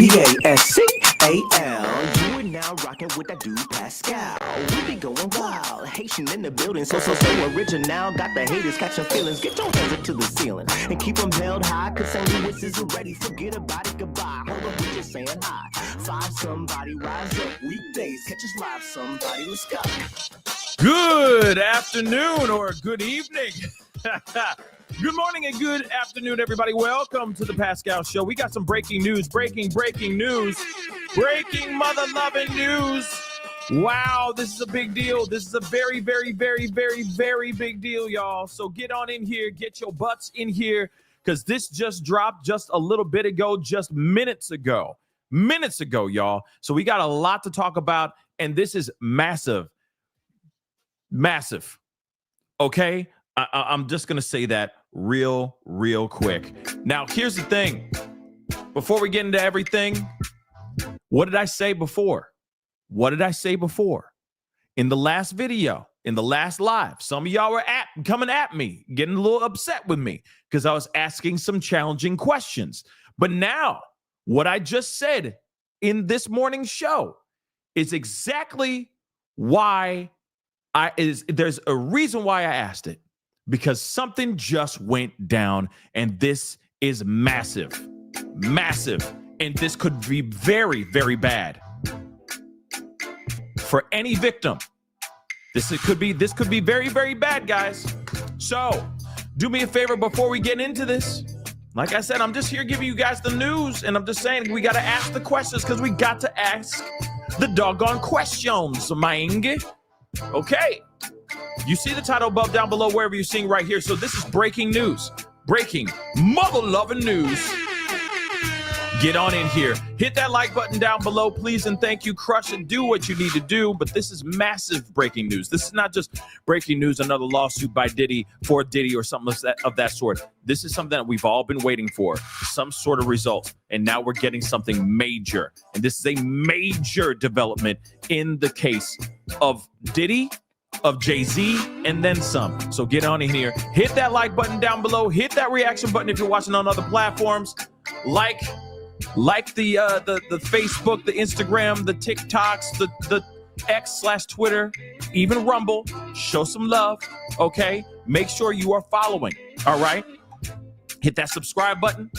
Pascal. You are now rocking with that dude Pascal. We be going wild, Haitian in the building, so original. Got the haters catching feelings. Get your hands up to the ceiling and keep them held high. Cause St. Louis isn't ready. Forget about it, goodbye. Hold up, we just saying hi. Five somebody, rise up. Weekdays, catch us live. Somebody, let's go. Good afternoon or good evening. Good morning and good afternoon, everybody. Welcome to the Pascal Show. We got some breaking news, breaking news, breaking mother-loving news. Wow, this is a big deal. This is a very big deal, y'all. So get on in here, get your butts in here, because this just dropped just a little bit ago, just minutes ago, y'all. So we got a lot to talk about, and this is massive. Okay? I'm just going to say that real quick. Now, here's the thing. Before we get into everything, what did I say before? In the last video, in the last live, some of y'all were coming at me, getting a little upset with me because I was asking some challenging questions. But now, what I just said in this morning's show is exactly why there's a reason why I asked it. Because something just went down, and this is massive. And this could be very bad for any victim. This could be very bad, guys. So do me a favor before we get into this. Like I said, I'm just here giving you guys the news, and I'm just saying we got to ask the questions because we got to ask the doggone questions, man. Okay. You see the title above, down below, wherever you're seeing right here. So this is breaking news. Breaking mother-loving news. Get on in here. Hit that like button down below, please, and thank you. Crush it. Do what you need to do. But this is massive breaking news. This is not just breaking news, another lawsuit by Diddy for Diddy or something of that sort. This is something that we've all been waiting for, some sort of result. And now we're getting something major. And this is a major development in the case of Diddy, of Jay-Z, and then some. So get on in here. Hit that like button down below. Hit that reaction button if you're watching on other platforms. Like the Facebook, the Instagram, the TikToks, the X/Twitter, even Rumble. Show some love, okay? Make sure you are following, all right? Hit that subscribe button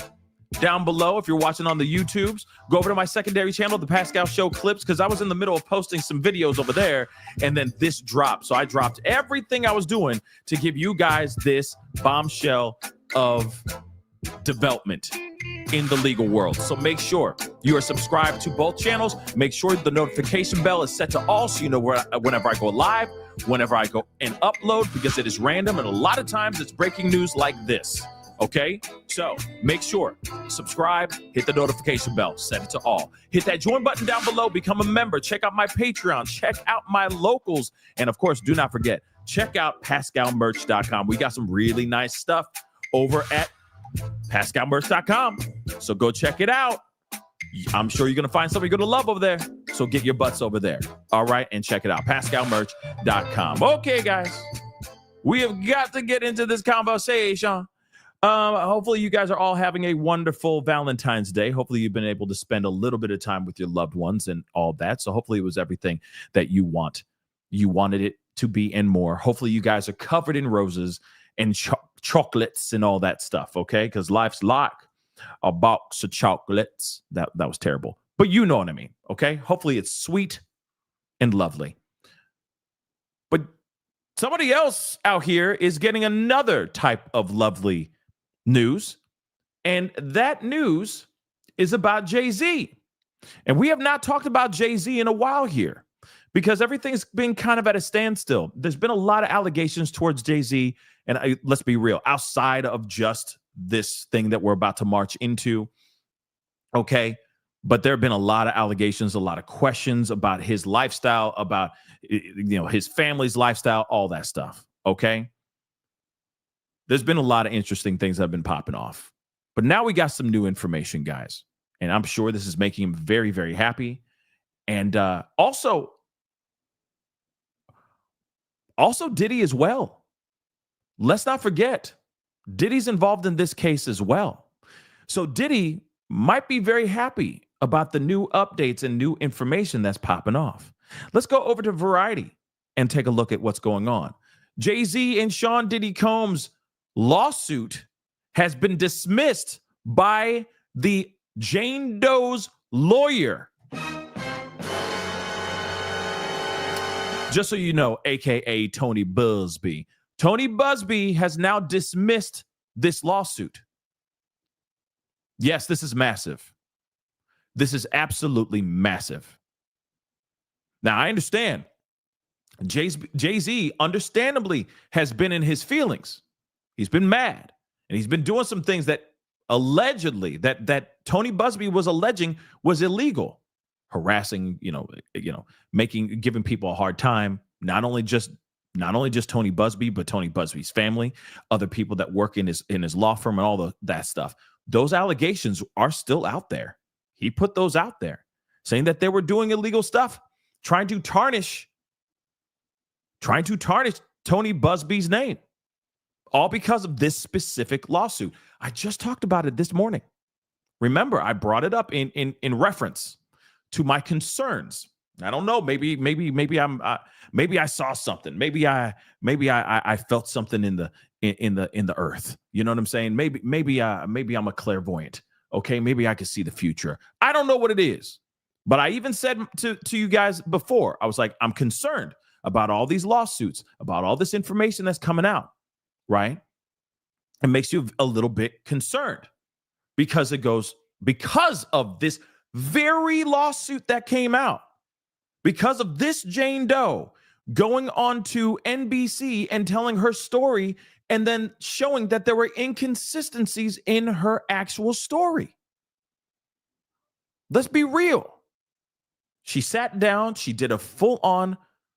down below if you're watching on the YouTubes. Go over to my secondary channel, The Pascal Show Clips, because I was in the middle of posting some videos over there, and then this dropped. So I dropped everything I was doing to give you guys this bombshell of development in the legal world. So make sure you are subscribed to both channels. Make sure the notification bell is set to all so you know whenever I go live, whenever I go and upload, because it is random, and a lot of times it's breaking news like this. Okay, so make sure, subscribe, hit the notification bell, set it to all. Hit that join button down below, become a member, check out my Patreon, check out my locals, and of course, do not forget, check out PascalMerch.com. We got some really nice stuff over at PascalMerch.com, so go check it out. I'm sure you're going to find something you're going to love over there, so get your butts over there, all right, and check it out, PascalMerch.com. Okay, guys, we have got to get into this conversation. Hopefully you guys are all having a wonderful Valentine's Day. Hopefully you've been able to spend a little bit of time with your loved ones and all that. So hopefully it was everything that you wanted it to be and more. Hopefully you guys are covered in roses and chocolates and all that stuff. Okay. Because life's like a box of chocolates. That was terrible, but you know what I mean. Okay. Hopefully it's sweet and lovely. But somebody else out here is getting another type of lovely news, and that news is about Jay-Z. And we have not talked about Jay-Z in a while here because everything's been kind of at a standstill. There's been a lot of allegations towards Jay-Z, and let's be real, outside of just this thing that we're about to march into, okay? But there have been a lot of allegations, a lot of questions about his lifestyle, about his family's lifestyle, all that stuff, okay? There's been a lot of interesting things that have been popping off. But now we got some new information, guys. And I'm sure this is making him very, very happy. And also Diddy as well. Let's not forget, Diddy's involved in this case as well. So Diddy might be very happy about the new updates and new information that's popping off. Let's go over to Variety and take a look at what's going on. Jay-Z and Sean Diddy Combs' lawsuit has been dismissed by the Jane Doe's lawyer. Just so you know, aka Tony Busby. Tony Busby has now dismissed this lawsuit. Yes, this is massive. This is absolutely massive. Now, I understand Jay-Z understandably has been in his feelings. He's been mad, and he's been doing some things that allegedly that Tony Busby was alleging was illegal. Harassing, giving people a hard time. Not only just Tony Busby, but Tony Busby's family, other people that work in his law firm, and all that stuff. Those allegations are still out there. He put those out there, saying that they were doing illegal stuff, trying to tarnish Tony Busby's name, all because of this specific lawsuit. I just talked about it this morning. Remember, I brought it up in reference to my concerns. I don't know. Maybe I saw something. Maybe I felt something in the earth. You know what I'm saying? Maybe I'm a clairvoyant. Okay, maybe I could see the future. I don't know what it is, but I even said to you guys before, I was like, I'm concerned about all these lawsuits, about all this information that's coming out. Right? It makes you a little bit concerned because of this very lawsuit that came out, because of this Jane Doe going on to NBC and telling her story and then showing that there were inconsistencies in her actual story. Let's be real. She sat down, she did a full-on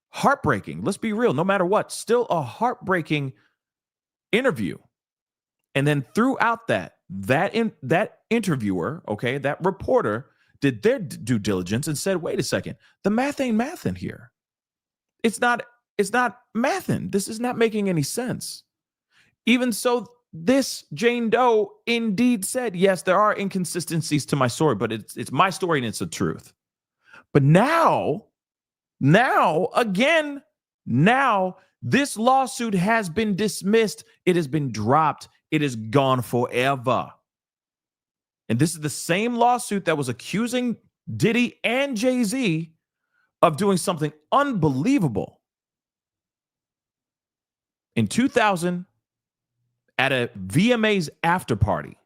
heartbreaking, let's be real, no matter what, still a heartbreaking interview. And then throughout that interviewer, okay, that reporter did their due diligence and said, wait a second, the math ain't mathin' here. It's not mathin'. This is not making any sense. Even so, this Jane Doe indeed said, yes, there are inconsistencies to my story, but it's my story and it's the truth. But now this lawsuit has been dismissed. It has been dropped. It is gone forever. And this is the same lawsuit that was accusing Diddy and Jay-Z of doing something unbelievable. In 2000, at a VMAs after party,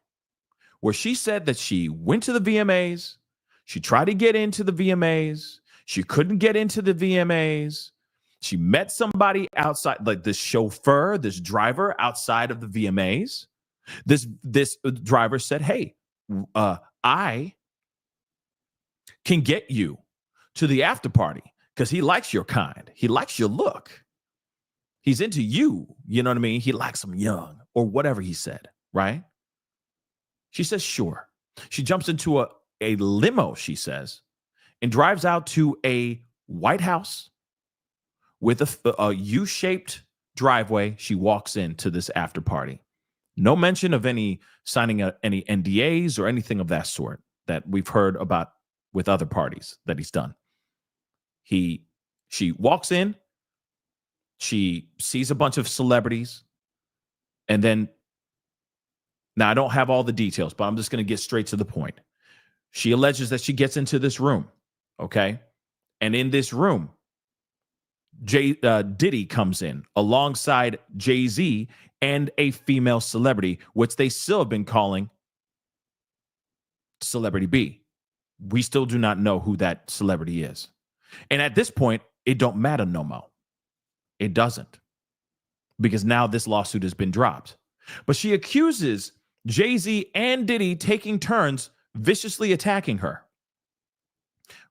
where she said that she went to the VMAs, she tried to get into the VMAs, she couldn't get into the VMAs, she met somebody outside, like this chauffeur, this driver outside of the VMAs. This driver said, hey, I can get you to the after party because he likes your kind. He likes your look. He's into you. You know what I mean? He likes them young or whatever he said, right? She says, sure. She jumps into a limo, she says, and drives out to a White House with a U-shaped driveway. She walks into this after party. No mention of any signing any NDAs or anything of that sort that we've heard about with other parties that he's done. She walks in, she sees a bunch of celebrities, and then, now I don't have all the details, but I'm just going to get straight to the point. She alleges that she gets into this room, okay? And in this room, Diddy comes in alongside Jay-Z and a female celebrity, which they still have been calling Celebrity B. We still do not know who that celebrity is. And at this point, it don't matter no more. It doesn't. Because now this lawsuit has been dropped. But she accuses Jay-Z and Diddy taking turns viciously attacking her.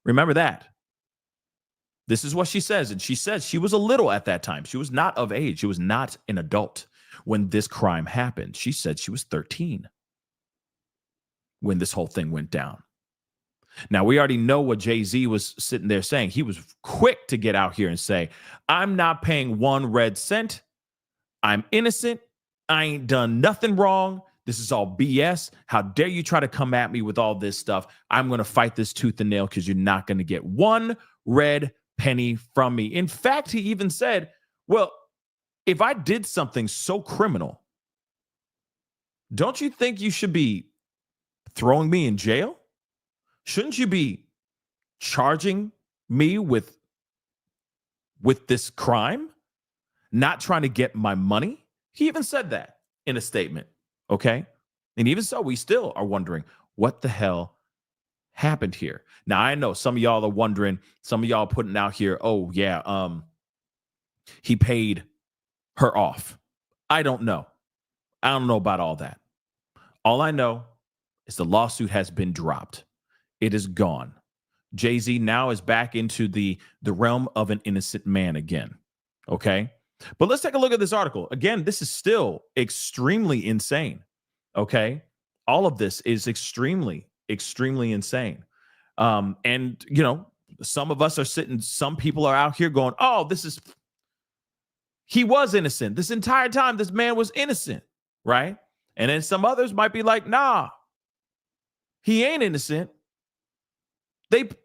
Remember that. This is what she says. And she says she was a little at that time. She was not of age. She was not an adult when this crime happened. She said she was 13 when this whole thing went down. Now, we already know what Jay-Z was sitting there saying. He was quick to get out here and say, I'm not paying one red cent. I'm innocent. I ain't done nothing wrong. This is all BS. How dare you try to come at me with all this stuff? I'm going to fight this tooth and nail because you're not going to get one red penny from me. In fact, he even said, well, if I did something so criminal, don't you think you should be throwing me in jail? Shouldn't you be charging me with this crime? Not trying to get my money? He even said that in a statement, okay? And even so, we still are wondering what the hell happened here. Now, I know some of y'all are wondering, some of y'all putting out here, oh, yeah, he paid her off. I don't know. I don't know about all that. All I know is the lawsuit has been dropped. It is gone. Jay-Z now is back into the realm of an innocent man again, okay? But let's take a look at this article. Again, this is still extremely insane, okay? All of this is extremely, extremely insane. And, you know, some of us are sitting, some people are out here going, oh, he was innocent. This entire time, this man was innocent, right? And then some others might be like, nah, he ain't innocent.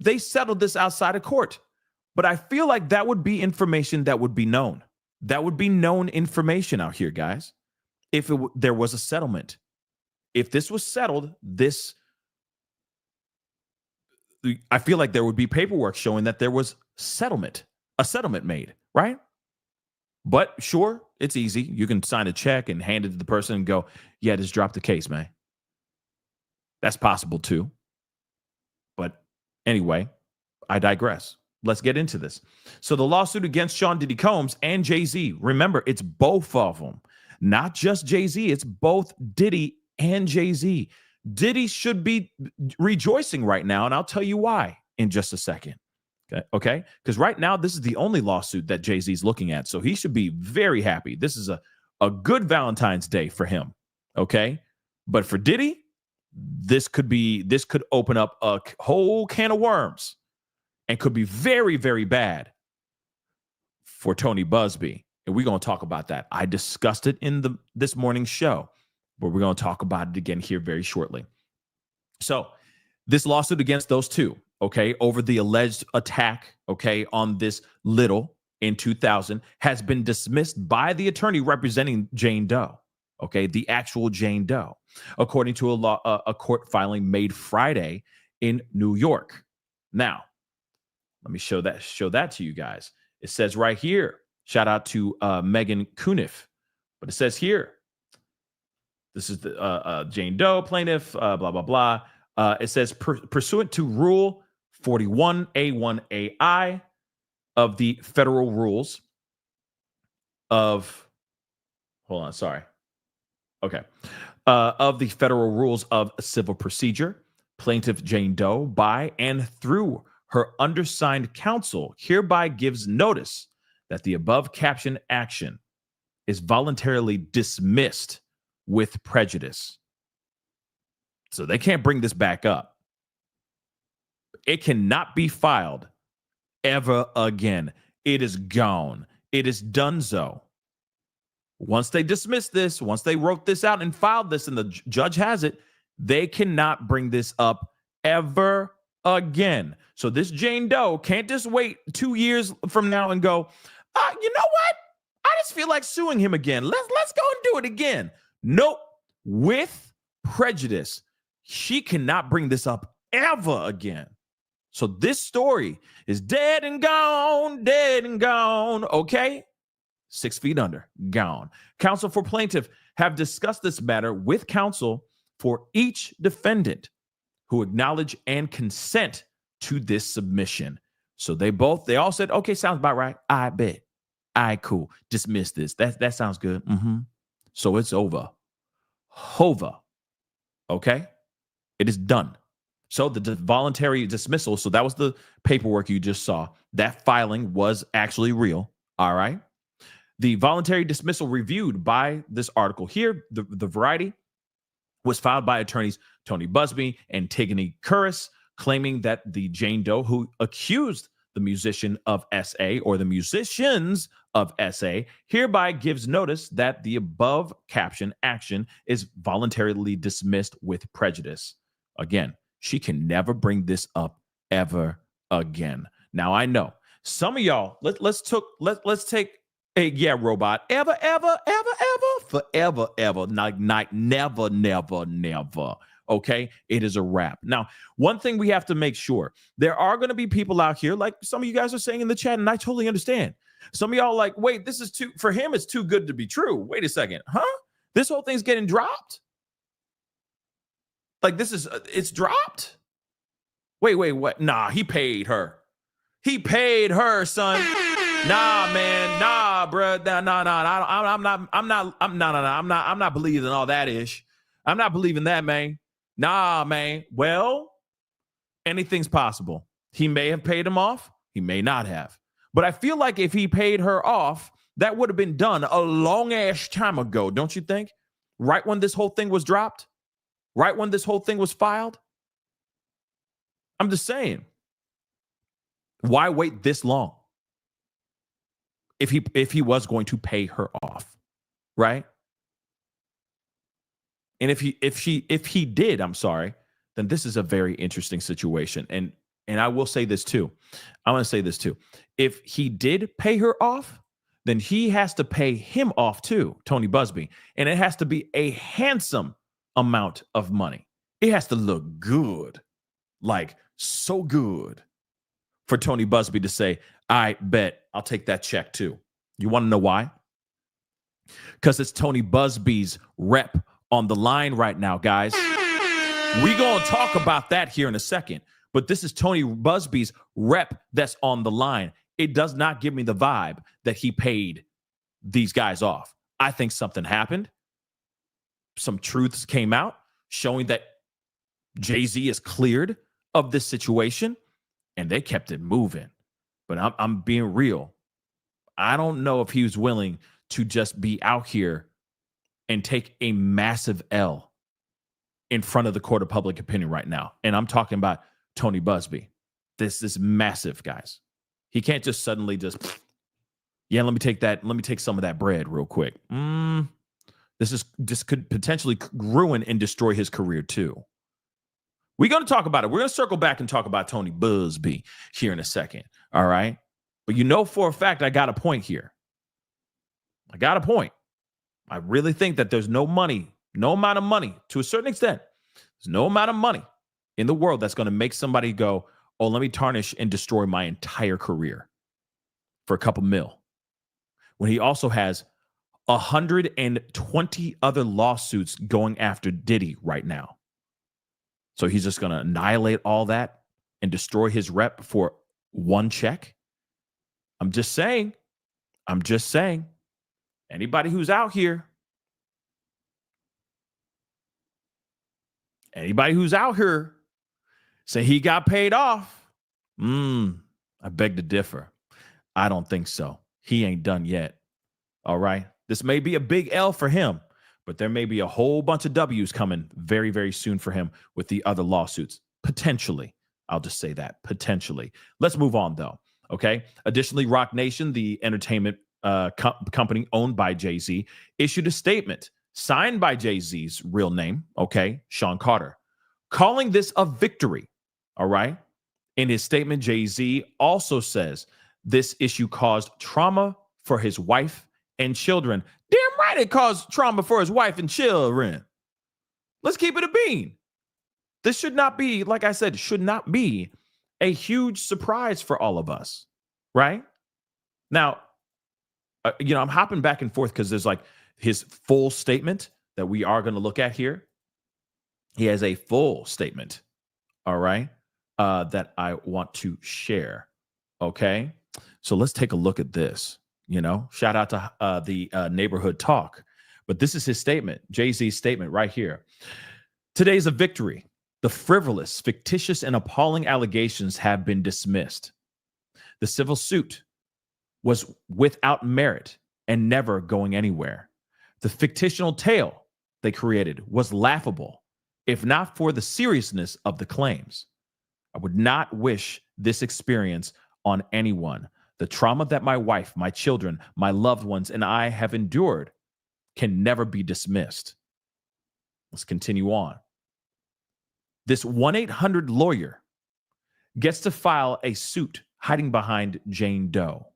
They settled this outside of court. But I feel like that would be information that would be known. That would be known information out here, guys, if there was a settlement. If this was settled, I feel like there would be paperwork showing that there was a settlement made, right? But sure, it's easy. You can sign a check and hand it to the person and go, yeah, just drop the case, man. That's possible too. But anyway, I digress. Let's get into this. So the lawsuit against Sean Diddy Combs and Jay-Z, remember, it's both of them, not just Jay-Z. It's both Diddy and Jay-Z. Diddy should be rejoicing right now, and I'll tell you why in just a second. Okay? Because right now, this is the only lawsuit that Jay-Z is looking at, so he should be very happy. This is a good Valentine's Day for him, okay? But for Diddy, this could open up a whole can of worms and could be very, very bad for Tony Busby. And we're going to talk about that. I discussed it in this morning's show, but we're going to talk about it again here very shortly. So this lawsuit against those two, okay, over the alleged attack, okay, on this Little in 2000 has been dismissed by the attorney representing Jane Doe, okay, the actual Jane Doe, according to a court filing made Friday in New York. Now, let me show that to you guys. It says right here, shout out to Megan Cuniff, but it says here, this is the Jane Doe plaintiff, blah, blah, blah. It says pursuant to Rule 41A1AI of the Federal Rules of, of the Federal Rules of Civil Procedure, plaintiff Jane Doe, by and through her undersigned counsel, hereby gives notice that the above captioned action is voluntarily dismissed with prejudice. So they can't bring this back up. It cannot be filed ever again. It is gone. It is donezo. Once they dismiss this, once they wrote this out and filed this and the judge has it, they cannot bring this up ever again. So this Jane Doe can't just wait 2 years from now and go, you know what? I just feel like suing him again. Let's go and do it again. Nope. With prejudice. She cannot bring this up ever again. So this story is dead and gone, okay? 6 feet under, gone. Counsel for plaintiff have discussed this matter with counsel for each defendant who acknowledge and consent to this submission. So they all said, okay, sounds about right. I bet. All right, cool. Dismiss this. That sounds good. So it's over. Okay? It is done. So the voluntary dismissal, so that was the paperwork you just saw. That filing was actually real. All right? The voluntary dismissal reviewed by this article here, the Variety, was filed by attorneys Tony Busby and Tigany Curris, claiming that the Jane Doe who accused the musician of SA, or the musicians of SA, hereby gives notice that the above caption action is voluntarily dismissed with prejudice. Again, she can never bring this up ever again. Now I know some of y'all. Let's take a robot ever forever never. Okay, it is a wrap. Now, one thing we have to make sure, there are going to be people out here, like some of you guys are saying in the chat, and I totally understand. Some of y'all like, wait, this is too, for him, it's too good to be true. Wait a second, huh? This whole thing's getting dropped? Like it's dropped? Wait, what? Nah, he paid her. He paid her, son. Nah, man, nah, bro. I'm not believing all that ish. I'm not believing that, man. Nah, man. Well, anything's possible. He may have paid him off. He may not have. But I feel like if he paid her off, that would have been done a long ass time ago, don't you think? Right when this whole thing was dropped? Right when this whole thing was filed? I'm just saying. Why wait this long? If he was going to pay her off, right? And if he did, I'm sorry, then this is a very interesting situation. And I will say this too. I want to say this too. If he did pay her off, then he has to pay him off too, Tony Busby. And it has to be a handsome amount of money. It has to look good, like so good, for Tony Busby to say, I bet I'll take that check too. You want to know why? Because it's Tony Busby's rep on the line right now, guys. We're going to talk about that here in a second. But this is Tony Busby's rep that's on the line. It does not give me the vibe that he paid these guys off. I think something happened. Some truths came out showing that Jay-Z is cleared of this situation, and they kept it moving. But I'm being real. I don't know if he was willing to just be out here and take a massive L in front of the court of public opinion right now. And I'm talking about Tony Busby. This is massive, guys. He can't just suddenly just, let me take that. Let me take some of that bread real quick. This could potentially ruin and destroy his career too. We're going to talk about it. We're going to circle back and talk about Tony Busby here in a second. All right. But you know for a fact, I got a point here. I got a point. I really think that there's no amount of money, to a certain extent, there's no amount of money in the world that's going to make somebody go, oh, let me tarnish and destroy my entire career for a couple mil. When he also has 120 other lawsuits going after Diddy right now. So he's just going to annihilate all that and destroy his rep for one check. I'm just saying. Anybody who's out here say he got paid off, I beg to differ. I don't think so. He ain't done yet. All right. This may be a big L for him, but there may be a whole bunch of W's coming very, very soon for him with the other lawsuits. Potentially. I'll just say that. Potentially. Let's move on, though. Okay. Additionally, Roc Nation, the entertainment company owned by Jay-Z, issued a statement signed by Jay-Z's real name, okay, Sean Carter, calling this a victory. All right. In his statement, Jay-Z also says this issue caused trauma for his wife and children. Damn right it caused trauma for his wife and children. Let's keep it a bean. This should not be, like I said, should not be a huge surprise for all of us, right? Now, I'm hopping back and forth because there's like his full statement that we are going to look at here. He has a full statement, all right, that I want to share, okay? So let's take a look at this. Shout out to the Neighborhood Talk. But this is his statement, Jay-Z's statement right here. Today's a victory. The frivolous, fictitious, and appalling allegations have been dismissed. The civil suit was without merit and never going anywhere. The fictional tale they created was laughable, if not for the seriousness of the claims. I would not wish this experience on anyone. The trauma that my wife, my children, my loved ones, and I have endured can never be dismissed. Let's continue on. This 1-800 lawyer gets to file a suit hiding behind Jane Doe.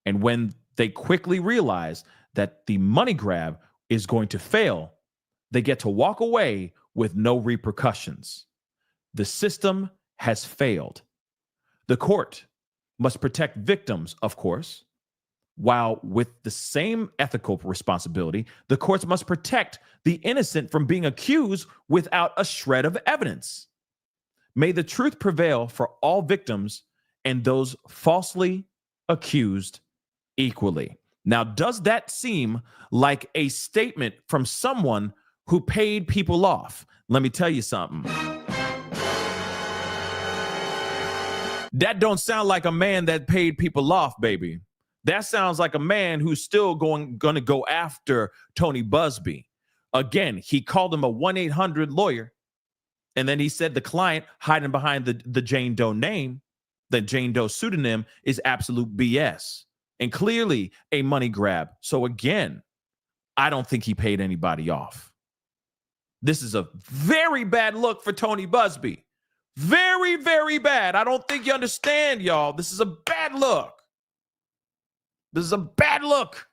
And when they quickly realize that the money grab is going to fail, they get to walk away with no repercussions. The system has failed. The court must protect victims, of course, while with the same ethical responsibility, the courts must protect the innocent from being accused without a shred of evidence. May the truth prevail for all victims and those falsely accused equally. Now, does that seem like a statement from someone who paid people off? Let me tell you something. That don't sound like a man that paid people off, baby. That sounds like a man who's still going to go after Tony Busby. Again, he called him a 1-800 lawyer. And then he said the client hiding behind the Jane Doe name, the Jane Doe pseudonym, is absolute BS and clearly a money grab. So again, I don't think he paid anybody off. This is a very bad look for Tony Busby. Very, very bad. I don't think you understand, y'all. This is a bad look. This is a bad look.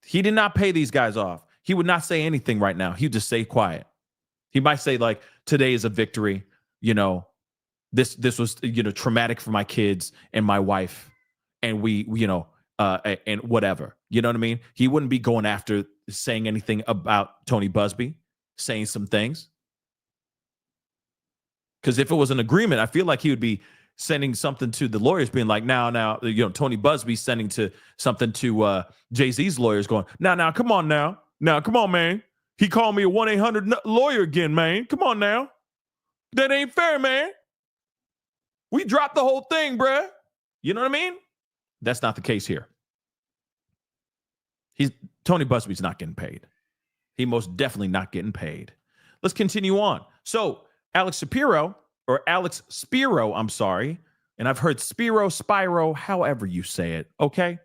He did not pay these guys off. He would not say anything right now. He would just stay quiet. He might say, like, today is a victory. You know, this was, traumatic for my kids and my wife. And we and whatever. You know what I mean? He wouldn't be going after saying anything about Tony Busby, saying some things. Because if it was an agreement, I feel like he would be sending something to the lawyers, being like, now, Tony Busby sending to something to Jay-Z's lawyers going, now, come on now. Now, come on, man. He called me a 1-800 lawyer again, man. Come on now. That ain't fair, man. We dropped the whole thing, bruh. You know what I mean? That's not the case here. Tony Busby's not getting paid. He most definitely not getting paid. Let's continue on. So Alex Spiro, I'm sorry, and I've heard Spiro, however you say it, okay?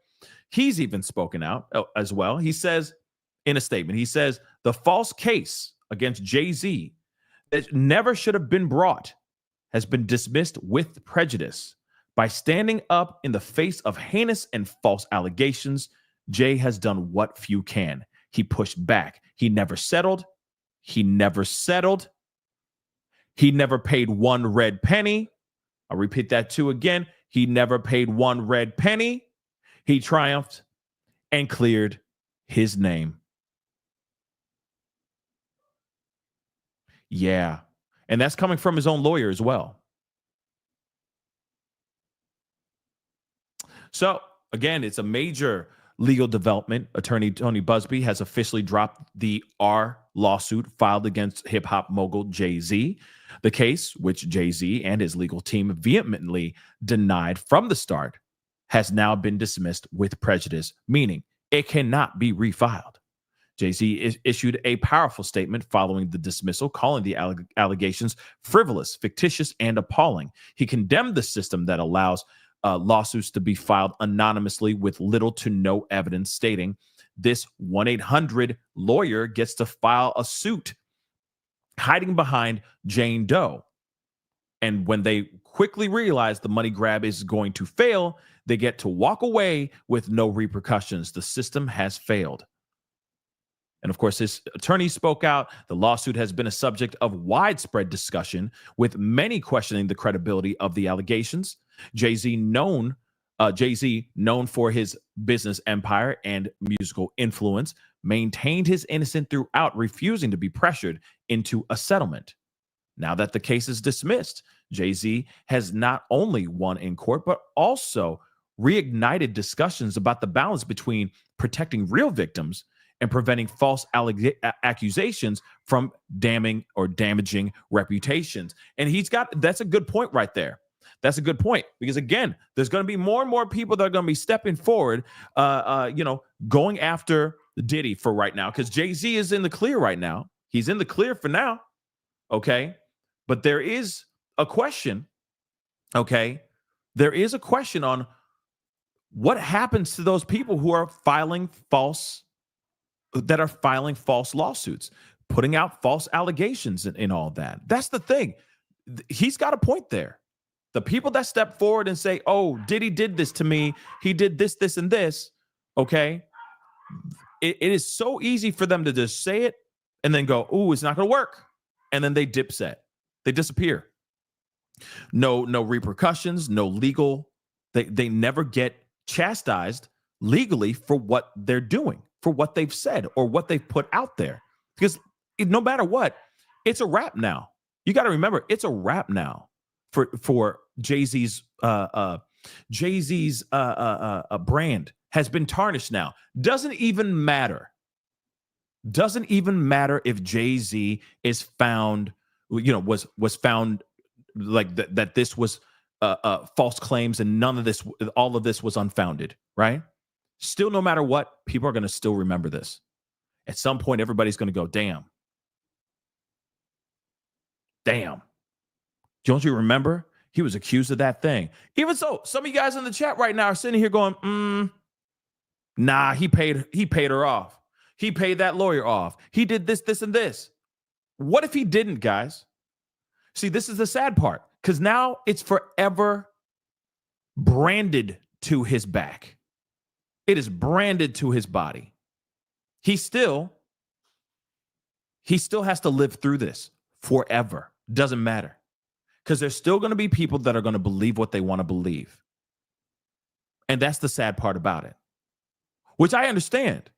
He's even spoken out as well. He says in a statement, the false case against Jay-Z that never should have been brought has been dismissed with prejudice. By standing up in the face of heinous and false allegations, Jay has done what few can. He pushed back. He never settled. He never paid one red penny. I'll repeat that too again. He never paid one red penny. He triumphed and cleared his name. Yeah. And that's coming from his own lawyer as well. So, again, it's a major legal development. Attorney Tony Busby has officially dropped the R lawsuit filed against hip-hop mogul Jay-Z. The case, which Jay-Z and his legal team vehemently denied from the start, has now been dismissed with prejudice, meaning it cannot be refiled. Jay-Z issued a powerful statement following the dismissal, calling the allegations frivolous, fictitious, and appalling. He condemned the system that allows lawsuits to be filed anonymously with little to no evidence, stating this 1-800 lawyer gets to file a suit hiding behind Jane Doe. And when they quickly realize the money grab is going to fail, they get to walk away with no repercussions. The system has failed. And of course, his attorney spoke out. The lawsuit has been a subject of widespread discussion, with many questioning the credibility of the allegations. Jay-Z, known for his business empire and musical influence, maintained his innocence throughout, refusing to be pressured into a settlement. Now that the case is dismissed, Jay-Z has not only won in court, but also reignited discussions about the balance between protecting real victims and preventing false accusations from damaging reputations. And that's a good point right there. That's a good point, because again, there's going to be more and more people that are going to be stepping forward, going after Diddy for right now, because Jay-Z is in the clear right now. He's in the clear for now. Okay. But there is a question Okay. There is a question on what happens to those people who are filing false lawsuits, putting out false allegations and all that. That's the thing. He's got a point there. The people that step forward and say, oh, Diddy did this to me. He did this, this, and this. Okay. It is so easy for them to just say it and then go, oh, it's not going to work. And then they dipset. They disappear. No repercussions, no legal. They never get chastised legally for what they're doing, for what they've said or what they've put out there. Because no matter what, it's a wrap now. You got to remember, it's a wrap now for Jay-Z's brand has been tarnished now. Doesn't even matter if Jay-Z is found, was found like that this was false claims and all of this was unfounded, right? Still, no matter what, people are going to still remember this. At some point, everybody's going to go, damn. Don't you remember? He was accused of that thing. Even so, some of you guys in the chat right now are sitting here going, nah, he paid her off. He paid that lawyer off. He did this, this, and this. What if he didn't, guys? See, this is the sad part, because now it's forever branded to his back. It is branded to his body. He still has to live through this forever. Doesn't matter. Because there's still going to be people that are going to believe what they want to believe. And that's the sad part about it, which I understand.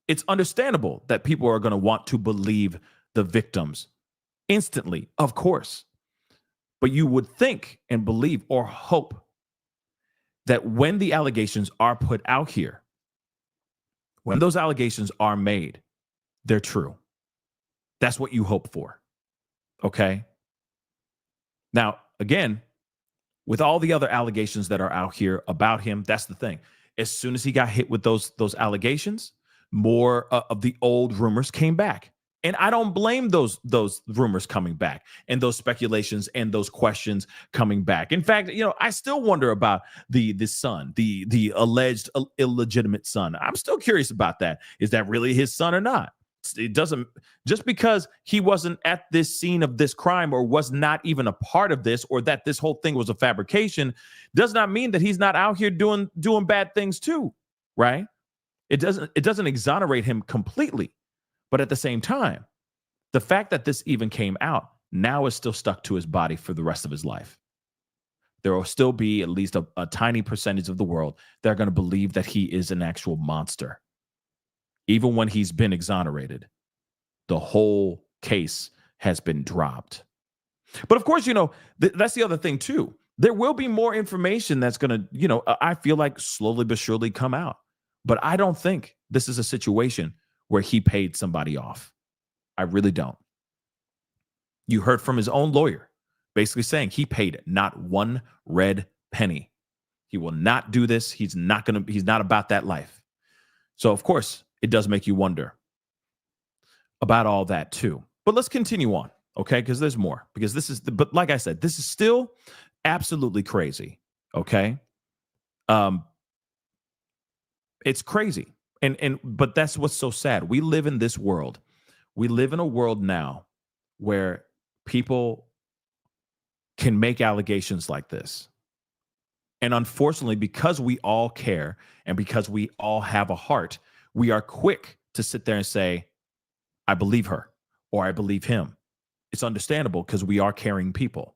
It's understandable that people are going to want to believe the victims instantly, of course. But you would think and believe or hope that when the allegations are put out here, when those allegations are made, they're true. That's what you hope for. Okay? Now, again, with all the other allegations that are out here about him, that's the thing. As soon as he got hit with those allegations, more of the old rumors came back. And I don't blame those rumors coming back and those speculations and those questions coming back. In fact, I still wonder about the son, the alleged illegitimate son. I'm still curious about that. Is that really his son or not? It doesn't, just because he wasn't at this scene of this crime or was not even a part of this, or that this whole thing was a fabrication, does not mean that he's not out here doing bad things too, right? It doesn't exonerate him completely. But at the same time, the fact that this even came out now is still stuck to his body for the rest of his life. There will still be at least a tiny percentage of the world that are going to believe that he is an actual monster. Even when he's been exonerated, the whole case has been dropped. But of course, that's the other thing too. There will be more information that's going to, I feel like slowly but surely come out. But I don't think this is a situation where he paid somebody off. I really don't. You heard from his own lawyer basically saying he paid not one red penny. He will not do this. He's not about that life. So of course, it does make you wonder about all that too. But let's continue on, okay? Because there's more. But like I said, this is still absolutely crazy, okay? It's crazy. But that's what's so sad. We live in this world. We live in a world now where people can make allegations like this. And unfortunately, because we all care and because we all have a heart, we are quick to sit there and say, I believe her or I believe him. It's understandable because we are caring people.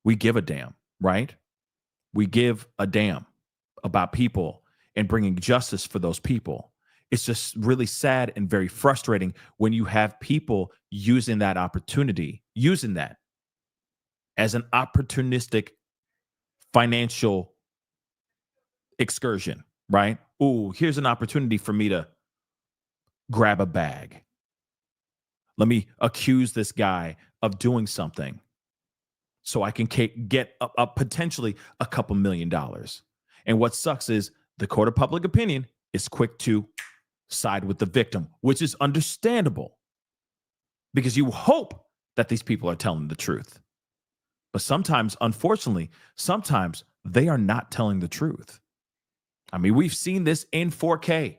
We give a damn, right? We give a damn about people and bringing justice for those people. It's just really sad and very frustrating when you have people using that opportunity, using that as an opportunistic financial excursion, right? Ooh, here's an opportunity for me to grab a bag. Let me accuse this guy of doing something so I can get potentially a couple $1 million. And what sucks is the court of public opinion is quick to side with the victim, which is understandable because you hope that these people are telling the truth. But sometimes, unfortunately, sometimes they are not telling the truth. I mean, we've seen this in 4K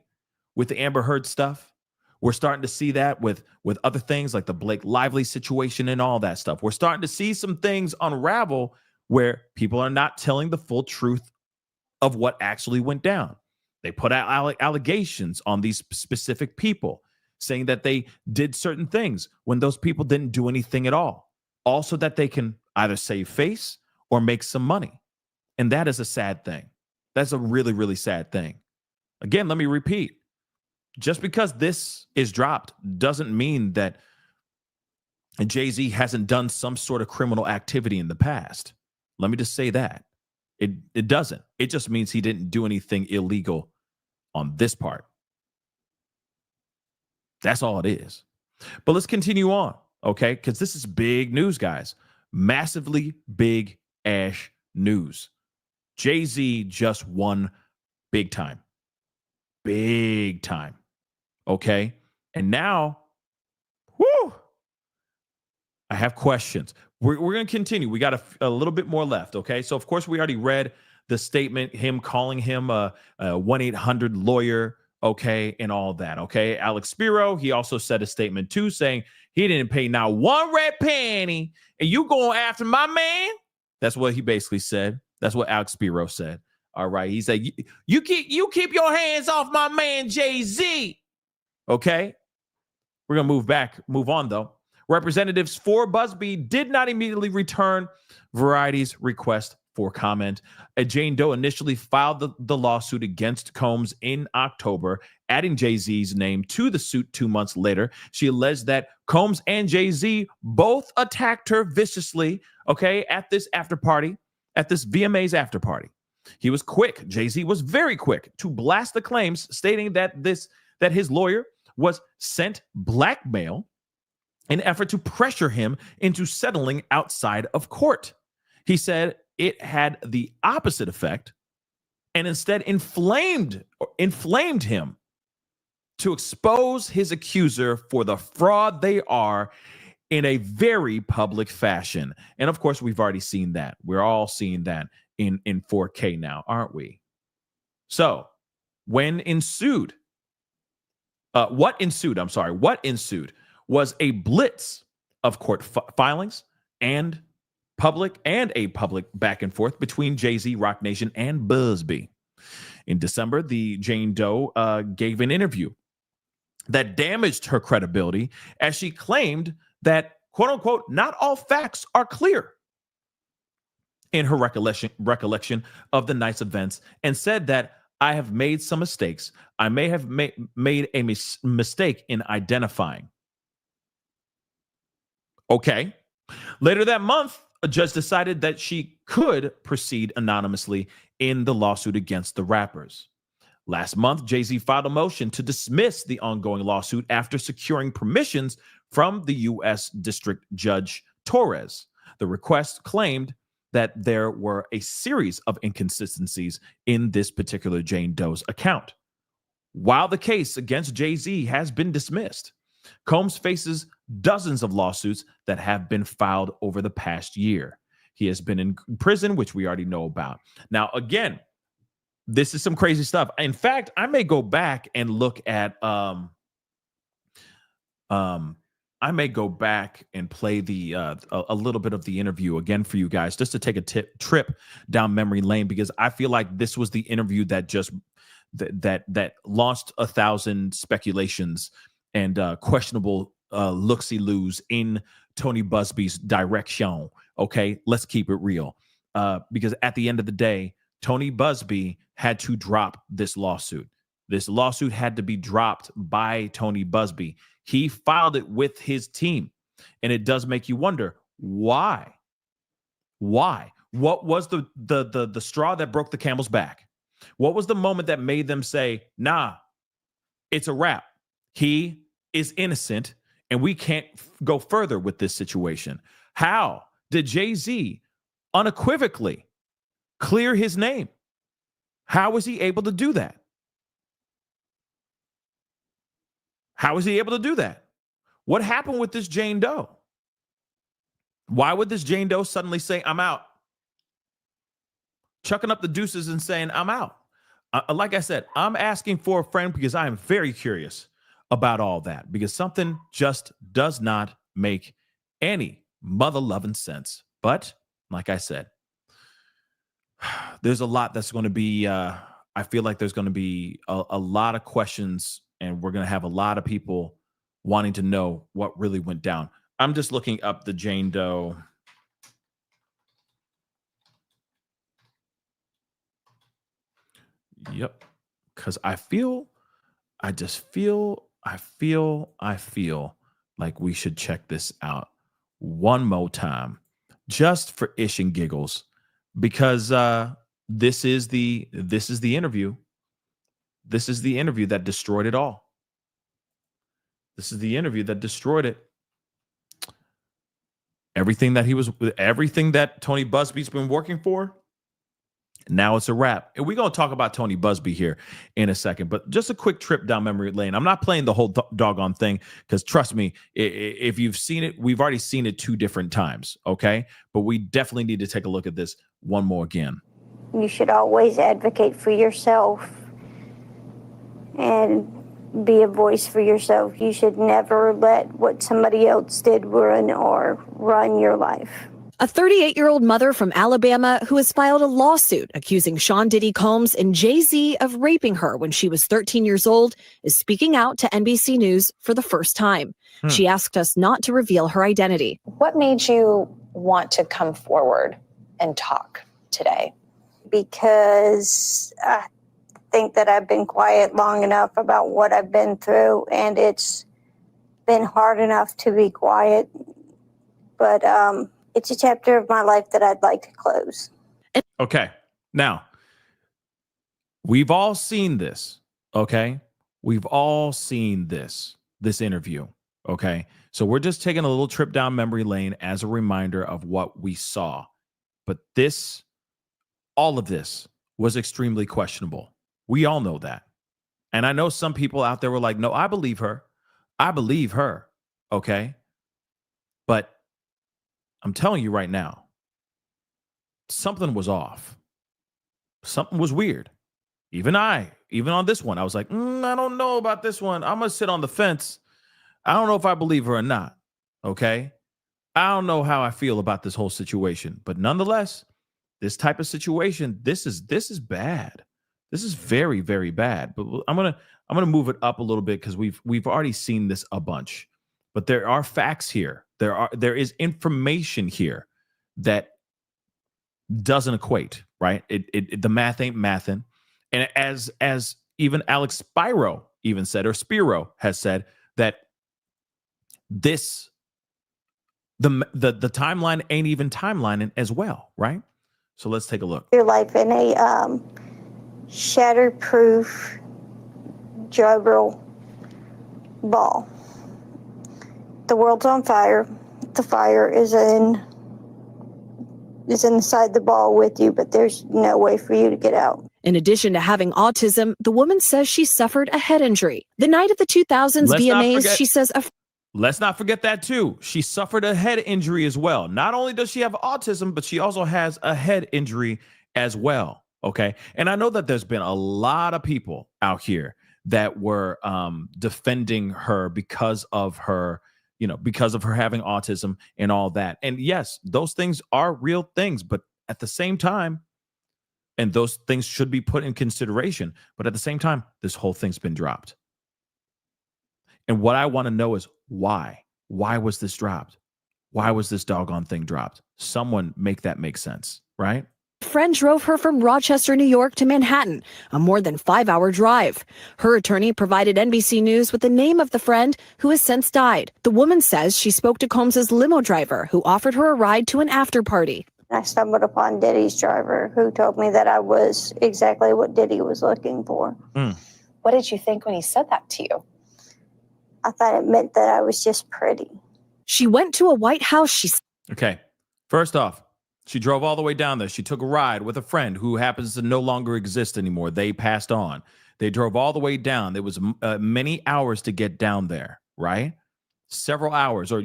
with the Amber Heard stuff. We're starting to see that with other things like the Blake Lively situation and all that stuff. We're starting to see some things unravel where people are not telling the full truth of what actually went down. They put out allegations on these specific people, saying that they did certain things when those people didn't do anything at all. Also, that they can either save face or make some money. And that is a sad thing. That's a really, really sad thing. Again, let me repeat. Just because this is dropped doesn't mean that Jay-Z hasn't done some sort of criminal activity in the past. Let me just say that. It doesn't. It just means he didn't do anything illegal on this part. That's all it is. But let's continue on, okay? Because this is big news, guys. Massively big ash news. Jay-Z just won big time. Big time. Okay? And now, whoo, I have questions. We're going to continue. We got a little bit more left, okay? So, of course, we already read the statement, him calling him a 1-800 lawyer, okay, and all that, okay? Alex Spiro, he also said a statement, too, saying he didn't pay not one red penny, and you going after my man? That's what he basically said. That's what Alex Spiro said. All right. He said, you keep your hands off my man, Jay-Z. Okay. We're going to move on, though. Representatives for Busby did not immediately return Variety's request for comment. Jane Doe initially filed the lawsuit against Combs in October, adding Jay-Z's name to the suit 2 months later. She alleged that Combs and Jay-Z both attacked her viciously, okay, at this VMA's after party. He was quick. Jay-Z was very quick to blast the claims, stating that his lawyer was sent blackmail in an effort to pressure him into settling outside of court. He said it had the opposite effect and instead inflamed him to expose his accuser for the fraud they are in a very public fashion. And of course, we've already seen that. We're all seeing that in 4K now, aren't we? So what ensued was a blitz of court filings and a public back and forth between Jay-Z, Roc Nation, and Busby. In December, the Jane Doe gave an interview that damaged her credibility as she claimed that, quote unquote, not all facts are clear in her recollection of the night's events, and said that I have made some mistakes. I may have made a mistake in identifying. Okay. Later that month, a judge decided that she could proceed anonymously in the lawsuit against the rappers. Last month, Jay-Z filed a motion to dismiss the ongoing lawsuit after securing permissions from the U.S. District Judge Torres. The request claimed that there were a series of inconsistencies in this particular Jane Doe's account. While the case against Jay-Z has been dismissed, Combs faces dozens of lawsuits that have been filed over the past year. He has been in prison, which we already know about. Now, again, this is some crazy stuff. In fact, I may go back and look at I may go back and play a little bit of the interview again for you guys, just to take a trip down memory lane, because I feel like this was the interview that just that launched 1,000 speculations and questionable looksy-loos in Tony Busby's direction. Okay, let's keep it real, because at the end of the day, Tony Busby had to drop this lawsuit. This lawsuit had to be dropped by Tony Busby. He filed it with his team. And it does make you wonder, why? Why? What was the straw that broke the camel's back? What was the moment that made them say, nah, it's a wrap. He is innocent and we can't go further with this situation? How did Jay-Z unequivocally clear his name? How was he able to do that? How was he able to do that? What happened with this Jane Doe? Why would this Jane Doe suddenly say, I'm out? Chucking up the deuces and saying, I'm out. Like I said, I'm asking for a friend because I am very curious about all that, because something just does not make any mother-loving sense. But like I said, there's a lot that's going to be, I feel like there's going to be a lot of questions, and we're going to have a lot of people wanting to know what really went down. I'm just looking up the Jane Doe. Yep. Because I feel like we should check this out one more time, just for ish and giggles, because this is the interview. This is the interview that destroyed it all. This is the interview that destroyed it. Everything that Tony Busby's been working for, now it's a wrap. And we're going to talk about Tony Busby here in a second, but just a quick trip down memory lane. I'm not playing the whole doggone thing because, trust me, if you've seen it, we've already seen it 2 different times, okay? But we definitely need to take a look at this one more again. You should always advocate for yourself and be a voice for yourself. You should never let what somebody else did run your life. A 38-year-old mother from Alabama who has filed a lawsuit accusing Sean Diddy Combs and Jay-Z of raping her when she was 13 years old is speaking out to NBC News for the first time. She asked us not to reveal her identity. What made you want to come forward and talk today? Because I think that I've been quiet long enough about what I've been through, and it's been hard enough to be quiet. But it's a chapter of my life that I'd like to close. Okay. Now, we've all seen this, okay? We've all seen this interview, okay? So we're just taking a little trip down memory lane as a reminder of what we saw. But all of this was extremely questionable. We all know that. And I know some people out there were like, no, I believe her. I believe her, okay? But I'm telling you right now, something was off. Something was weird. Even on this one, I was like, I don't know about this one. I'm going to sit on the fence. I don't know if I believe her or not. Okay. I don't know how I feel about this whole situation, but nonetheless, this type of situation, this is bad. This is very, very bad. But I'm going to move it up a little bit because we've already seen this a bunch. But there are facts here. There is information here that doesn't equate, right? The math ain't mathin'. And as even Alex Spiro has said, that the timeline ain't even timelining as well, right? So let's take a look. Your life in a shatterproof juggle ball. The world's on fire. The fire is inside the ball with you, but there's no way for you to get out. In addition to having autism, the woman says she suffered a head injury. The night of the 2000s VMAs, she says... Let's not forget that too. She suffered a head injury as well. Not only does she have autism, but she also has a head injury as well, okay? And I know that there's been a lot of people out here that were defending her because of her having autism and all that. And yes, those things are real things, but at the same time, and those things should be put in consideration, but at the same time, this whole thing's been dropped. And what I want to know is why? Why was this dropped? Why was this doggone thing dropped? Someone make that make sense, right? A friend drove her from Rochester, New York to Manhattan, a more than 5-hour drive. Her attorney provided NBC News with the name of the friend who has since died. The woman says she spoke to Combs's limo driver who offered her a ride to an after party. I stumbled upon Diddy's driver who told me that I was exactly what Diddy was looking for. What did you think when he said that to you? I thought it meant that I was just pretty. She went to a White House. Okay. First off, she drove all the way down there. She took a ride with a friend who happens to no longer exist anymore. They passed on. They drove all the way down. There was many hours to get down there, right? Several hours or,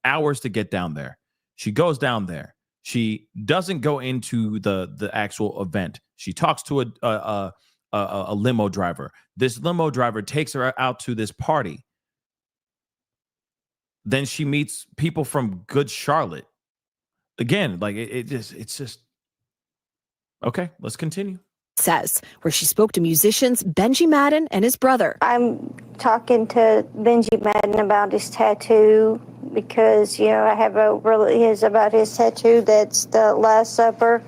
hours to get down there. She goes down there. She doesn't go into the actual event. She talks to a limo driver. This limo driver takes her out to this party. Then she meets people from Good Charlotte. Again, like it's just okay. Let's continue. Says, where she spoke to musicians Benji Madden and his brother. I'm talking to Benji Madden about his tattoo because, I have about his tattoo that's the Last Supper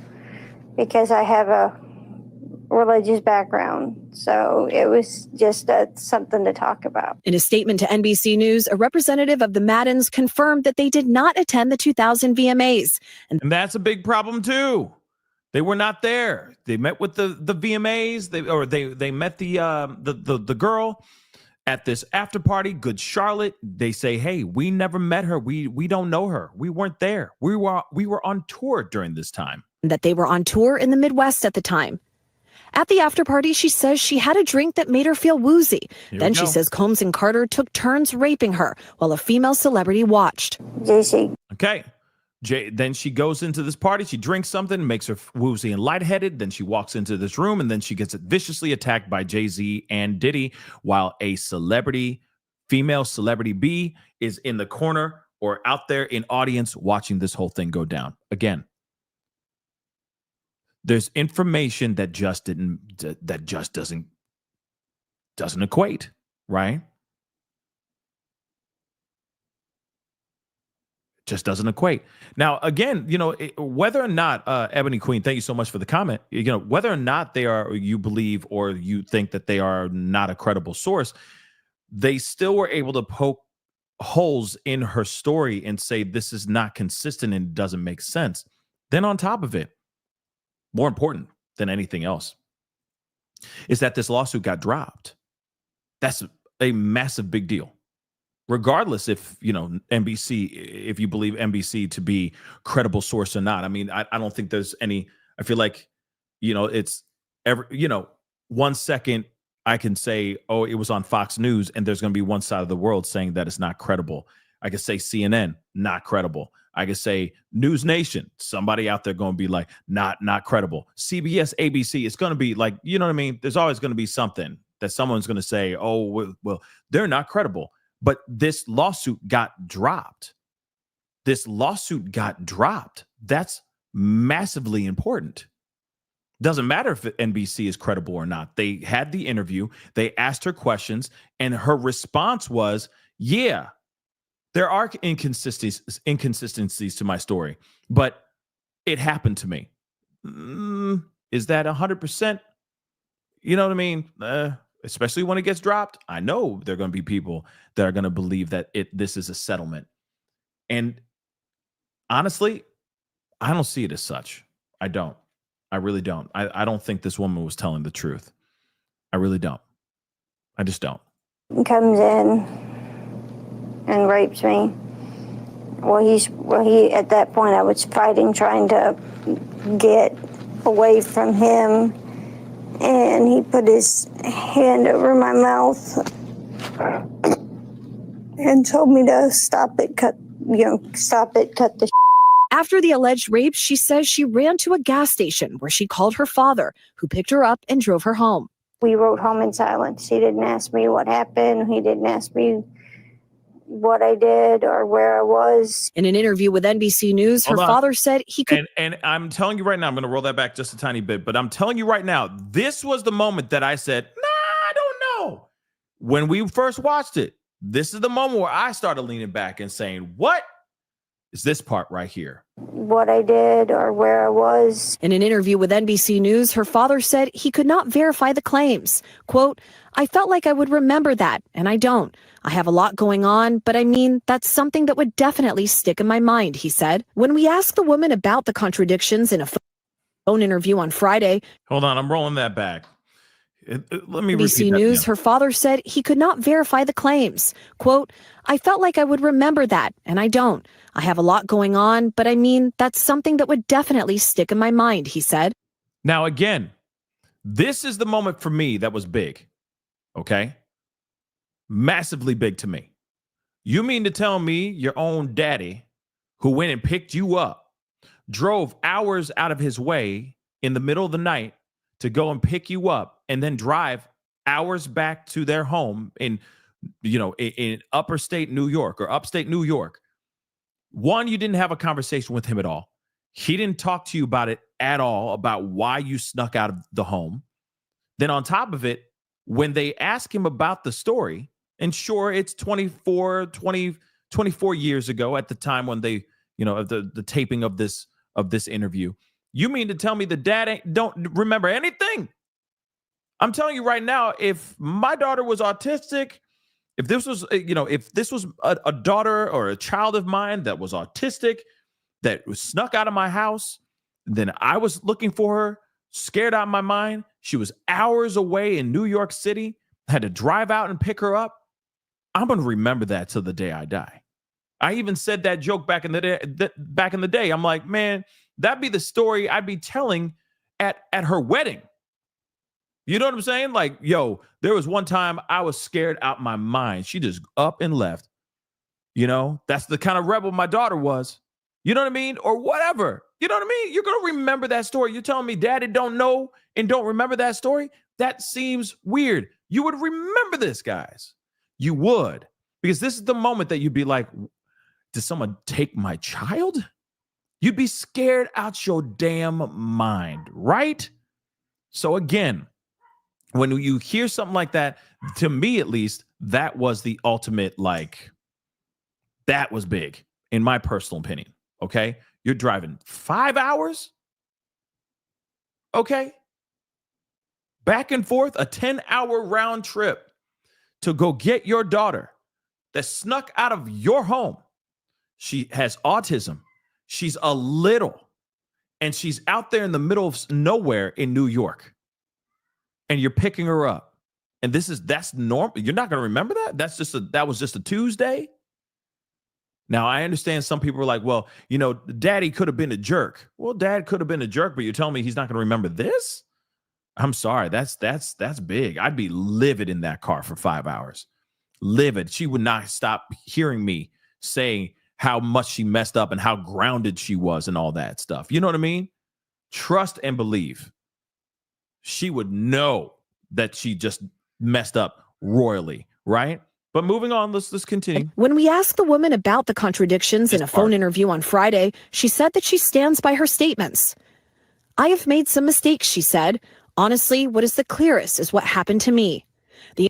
because I have a religious background. So it was just something to talk about. In a statement to NBC News, a representative of the Maddens confirmed that they did not attend the 2000 VMAs. And that's a big problem too. They were not there. They met with the VMAs. They met the girl at this after party, Good Charlotte. They say, hey, we never met her. We don't know her. We weren't there. We were on tour during this time. That they were on tour in the Midwest at the time. At the after party, she says she had a drink that made her feel woozy. Then she says Combs and Carter took turns raping her while a female celebrity watched. Jay-Z. Okay. Then she goes into this party. She drinks something, makes her woozy and lightheaded. Then she walks into this room, and then she gets viciously attacked by Jay-Z and Diddy while a female celebrity B, is in the corner or out there in audience watching this whole thing go down. Again, there's information that just doesn't equate, right? Just doesn't equate. Now, again, whether or not Ebony Queen, thank you so much for the comment. Whether or not you believe or you think that they are not a credible source, they still were able to poke holes in her story and say this is not consistent and doesn't make sense. Then on top of it, more important than anything else, is that this lawsuit got dropped. That's a massive big deal. Regardless if, NBC, if you believe NBC to be credible source or not. I mean, I don't think there's any, I feel like, it's every, 1 second I can say, oh, it was on Fox News, and there's going to be one side of the world saying that it's not credible. I could say CNN, not credible. I could say News Nation, somebody out there going to be like, not credible. CBS, ABC, it's going to be like, you know what I mean? There's always going to be something that someone's going to say, oh, well, they're not credible. But this lawsuit got dropped. That's massively important. Doesn't matter if NBC is credible or not. They had the interview. They asked her questions, and her response was, yeah, there are inconsistencies to my story, but it happened to me. Is that 100%? You know what I mean? Especially when it gets dropped, I know there are going to be people that are going to believe that this is a settlement. And honestly, I don't see it as such. I don't. I really don't. I don't think this woman was telling the truth. I really don't. I just don't. He comes in and rapes me. He at that point I was fighting, trying to get away from him. And he put his hand over my mouth and told me to stop it, cut the After the alleged rape, she says she ran to a gas station where she called her father, who picked her up and drove her home. We rode home in silence. He didn't ask me what happened. He didn't ask me what I did or where I was. In an interview with NBC News, her father said he could. And I'm telling you right now, I'm going to roll that back just a tiny bit, but I'm telling you right now, this was the moment that I said, I don't know. When we first watched it, this is the moment where I started leaning back and saying, what is this part right here? What I did or where I was. In an interview with NBC News, her father said he could not verify the claims. Quote, I felt like I would remember that, and I don't. I have a lot going on, but I mean, that's something that would definitely stick in my mind, he said. When we asked the woman about the contradictions in a phone interview on Friday. Hold on, I'm rolling that back. Let me NBC News, her father said he could not verify the claims. Quote, I felt like I would remember that, and I don't. I have a lot going on, but I mean, that's something that would definitely stick in my mind, he said. Now, again, this is the moment for me that was big, okay? Massively big to me. You mean to tell me your own daddy, who went and picked you up, drove hours out of his way in the middle of the night to go and pick you up, and then drive hours back to their home in upper state New York or upstate New York. One, you didn't have a conversation with him at all. He didn't talk to you about it at all, about why you snuck out of the home. Then on top of it, when they ask him about the story, and sure, it's 24 years ago at the time when they, the taping of this interview. You mean to tell me the dad don't remember anything? I'm telling you right now, if my daughter was autistic, if this was, a daughter or a child of mine that was autistic, that was snuck out of my house, then I was looking for her, scared out of my mind. She was hours away in New York City, had to drive out and pick her up. I'm going to remember that till the day I die. I even said that joke back in the day. I'm like, man, that'd be the story I'd be telling at her wedding. You know what I'm saying? Like, yo, there was one time I was scared out my mind. She just up and left. That's the kind of rebel my daughter was. You know what I mean? Or whatever. You know what I mean? You're going to remember that story. You're telling me daddy don't know and don't remember that story? That seems weird. You would remember this, guys. You would. Because this is the moment that you'd be like, did someone take my child? You'd be scared out your damn mind, right? So again, when you hear something like that, to me at least, that was the ultimate, that was big, in my personal opinion, okay? You're driving 5 hours, okay? Back and forth, a 10-hour round trip to go get your daughter that snuck out of your home. She has autism. She's a little, and she's out there in the middle of nowhere in New York. And you're picking her up. And that's normal. You're not going to remember that? That was just a Tuesday. Now, I understand some people are like, well, daddy could have been a jerk. Well, dad could have been a jerk, but you're telling me he's not going to remember this? I'm sorry. That's big. I'd be livid in that car for 5 hours. Livid. She would not stop hearing me saying how much she messed up and how grounded she was and all that stuff. You know what I mean? Trust and believe. She would know that she just messed up royally, right? But moving on, let's continue. When we asked the woman about the contradictions in a phone interview on Friday, she said that she stands by her statements. I have made some mistakes, she said. Honestly, what is the clearest is what happened to me. The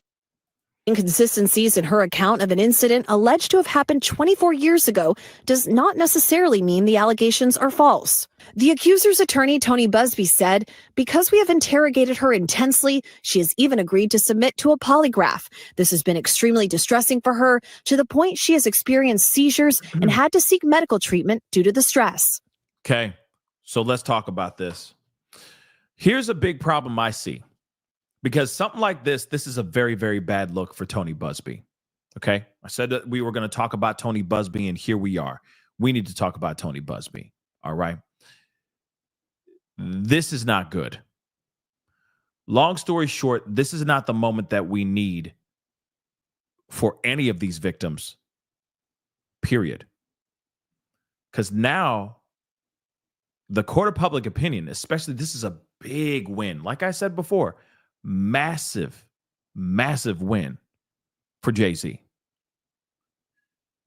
inconsistencies in her account of an incident alleged to have happened 24 years ago does not necessarily mean the allegations are false. The accuser's attorney, Tony Busby, said, because we have interrogated her intensely, she has even agreed to submit to a polygraph. This has been extremely distressing for her to the point she has experienced seizures and had to seek medical treatment due to the stress. Okay, so let's talk about this. Here's a big problem I see. Because something like this is a very, very bad look for Tony Busby. Okay? I said that we were going to talk about Tony Busby, and here we are. We need to talk about Tony Busby. All right? This is not good. Long story short, this is not the moment that we need for any of these victims, period. Because now, the court of public opinion, especially, this is a big win. Like I said before, massive win for Jay-Z.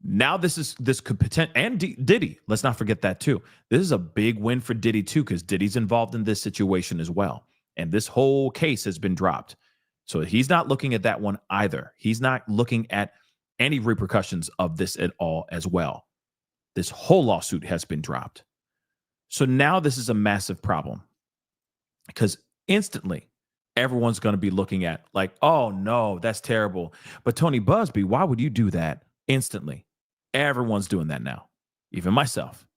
Now this could potentially, and Diddy, let's not forget that too. This is a big win for Diddy too, because Diddy's involved in this situation as well. And this whole case has been dropped. So he's not looking at that one either. He's not looking at any repercussions of this at all as well. This whole lawsuit has been dropped. So now this is a massive problem, because instantly everyone's going to be looking at like, oh no, that's terrible. But Tony Busby, why would you do that? Instantly. Everyone's doing that now. Even myself.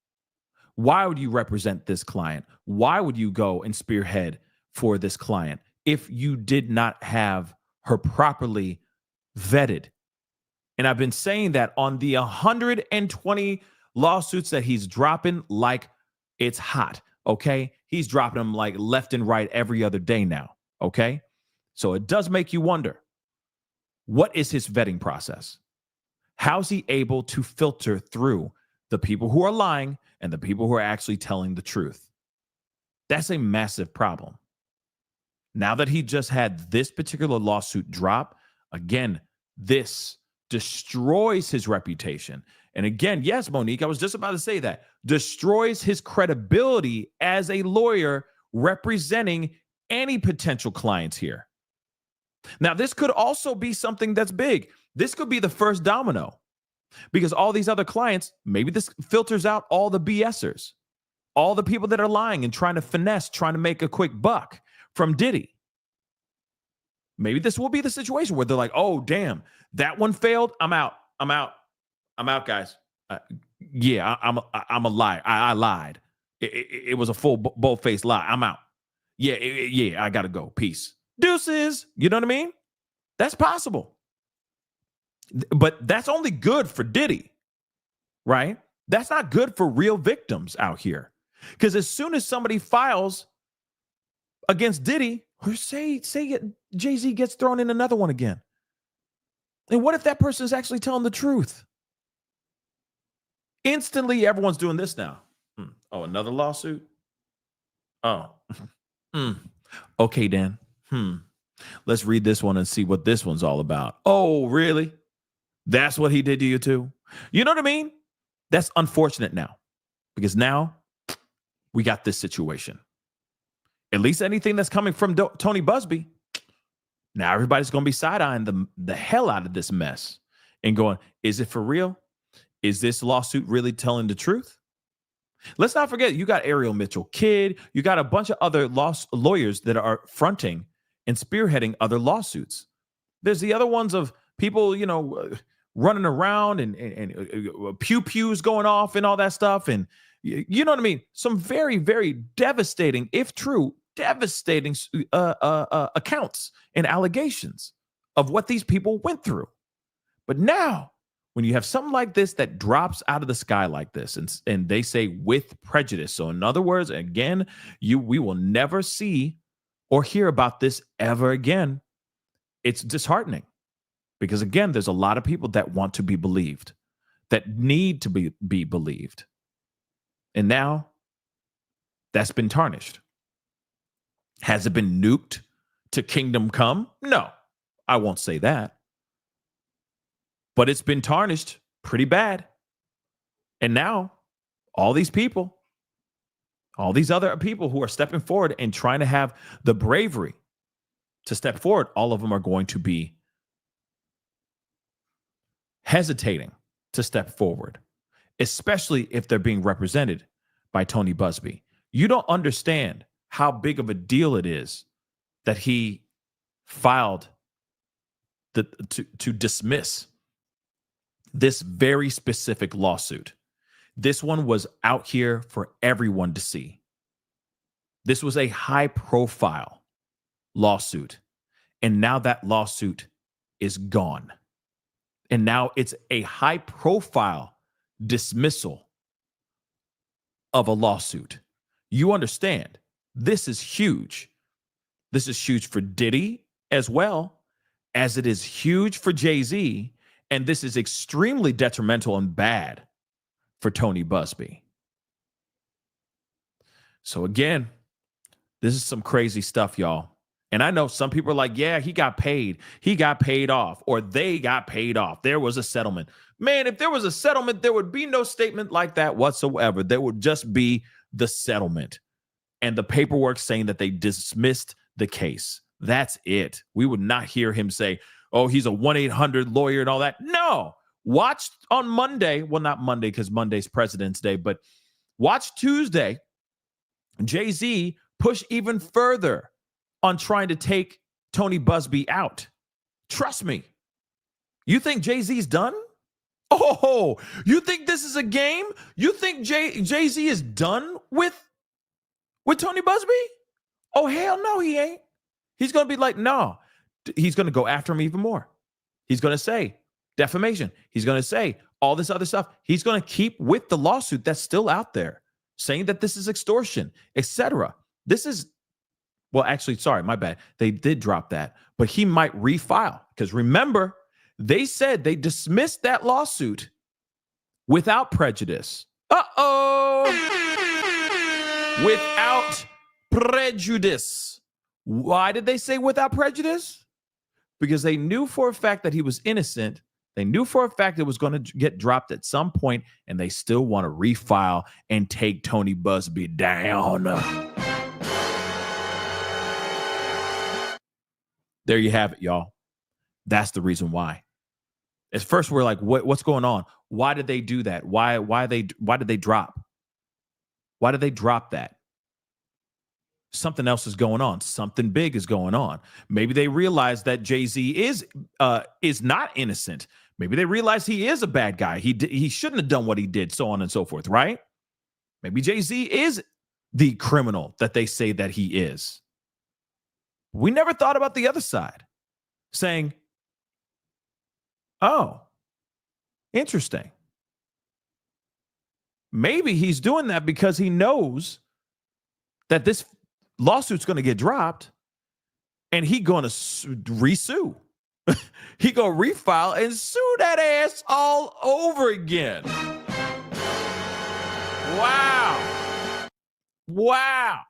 Why would you represent this client? Why would you go and spearhead for this client if you did not have her properly vetted? And I've been saying that on the 120 lawsuits that he's dropping like it's hot, okay? He's dropping them like left and right every other day now. Okay, so it does make you wonder, what is his vetting process? How's he able to filter through the people who are lying and the people who are actually telling the truth. That's a massive problem. Now that he just had this particular lawsuit drop, again, this destroys his reputation. And again, yes, Monique, I was just about to say that, destroys his credibility as a lawyer representing any potential clients here. Now, this could also be something that's big. This could be the first domino because all these other clients, maybe this filters out all the BSers, all the people that are lying and trying to finesse, trying to make a quick buck from Diddy. Maybe this will be the situation where they're like, oh, damn, that one failed. I'm out, guys. I'm a liar. I lied. It was a full bold-faced lie. I'm out. Yeah, I got to go. Peace. Deuces. You know what I mean? That's possible. But that's only good for Diddy, right? That's not good for real victims out here. Because as soon as somebody files against Diddy, or say Jay-Z gets thrown in another one again. And what if that person is actually telling the truth? Instantly, everyone's doing this now. Oh, another lawsuit? Oh. Okay, Dan. Let's read this one and see what this one's all about. Oh, really? That's what he did to you too? You know what I mean? That's unfortunate now. Because now we got this situation. At least anything that's coming from Tony Busby, now everybody's going to be side-eyeing the hell out of this mess and going, is it for real? Is this lawsuit really telling the truth? Let's not forget, you got Ariel Mitchell Kidd. You got a bunch of other lawyers that are fronting and spearheading other lawsuits. There's the other ones of people, running around and pew-pews going off and all that stuff. And you know what I mean? Some very, very devastating, if true, devastating accounts and allegations of what these people went through. But now, when you have something like this that drops out of the sky like this, and they say with prejudice. So in other words, again, we will never see or hear about this ever again. It's disheartening because, again, there's a lot of people that want to be believed, that need to be believed. And now that's been tarnished. Has it been nuked to kingdom come? No, I won't say that. But it's been tarnished pretty bad. And now all these people, all these other people who are stepping forward and trying to have the bravery to step forward, all of them are going to be hesitating to step forward, especially if they're being represented by Tony Busby. You don't understand how big of a deal it is that he filed to dismiss this very specific lawsuit. This one was out here for everyone to see. This was a high-profile lawsuit, and now that lawsuit is gone. And now it's a high-profile dismissal of a lawsuit. You understand, this is huge. This is huge for Diddy as well as it is huge for Jay-Z, and this is extremely detrimental and bad for Tony Busby. So again, this is some crazy stuff, y'all. And I know some people are like, yeah, he got paid. He got paid off, or they got paid off. There was a settlement. Man, if there was a settlement, there would be no statement like that whatsoever. There would just be the settlement and the paperwork saying that they dismissed the case. That's it. We would not hear him say, oh, he's a 1-800 lawyer and all that. No. Watch on Monday. Well, not Monday because Monday's President's Day, but watch Tuesday. Jay-Z push even further on trying to take Tony Busby out. Trust me. You think Jay-Z's done? Oh, you think this is a game? You think Jay-Z is done with Tony Busby? Oh, hell no, he ain't. He's going to be like, no. He's going to go after him even more. He's going to say defamation. He's going to say all this other stuff. He's going to keep with the lawsuit that's still out there, saying that this is extortion, etc. This is, well, actually, sorry, my bad. They did drop that, but he might refile because remember, they said they dismissed that lawsuit without prejudice. Uh-oh. Without prejudice. Why did they say without prejudice? Because they knew for a fact that he was innocent. They knew for a fact it was going to get dropped at some point, and they still want to refile and take Tony Busby down. There you have it, y'all. That's the reason why. At first, we're like, what's going on? Why did they do that? Why did they drop? Why did they drop that? Something else is going on. Something big is going on. Maybe they realize that Jay-Z is not innocent. Maybe they realize he is a bad guy. He shouldn't have done what he did, so on and so forth, right? Maybe Jay-Z is the criminal that they say that he is. We never thought about the other side, saying, oh, interesting. Maybe he's doing that because he knows that this lawsuit's going to get dropped and he going to resue. He going to refile and sue that ass all over again. Wow.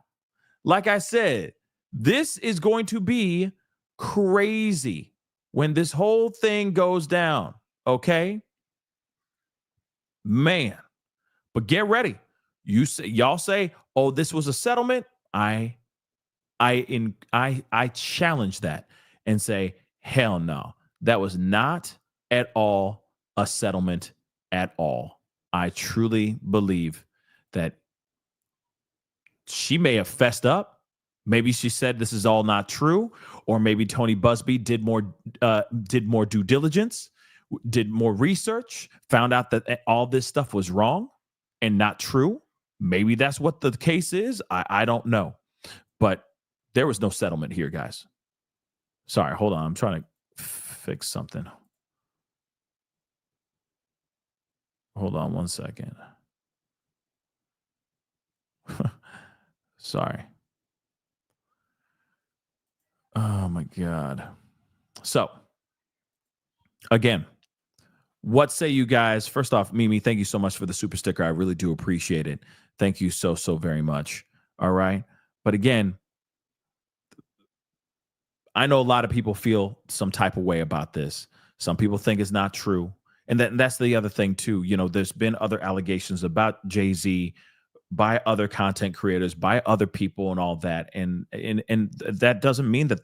Like I said, this is going to be crazy when this whole thing goes down, okay? Man, but get ready. Y'all say, oh, this was a settlement. I challenge that and say, hell no, that was not at all a settlement at all. I truly believe that she may have fessed up. Maybe she said this is all not true, or maybe Tony Busby did more due diligence, did more research, found out that all this stuff was wrong and not true. Maybe that's what the case is. I don't know. But there was no settlement here, guys. Sorry, hold on. I'm trying to fix something. Hold on one second. Sorry. Oh, my God. So, again, what say you guys? First off, Mimi, thank you so much for the super sticker. I really do appreciate it. Thank you so very much. All right. But again, I know a lot of people feel some type of way about this. Some people think it's not true. And that's the other thing, too. You know, there's been other allegations about Jay-Z by other content creators, by other people and all that. And that doesn't mean that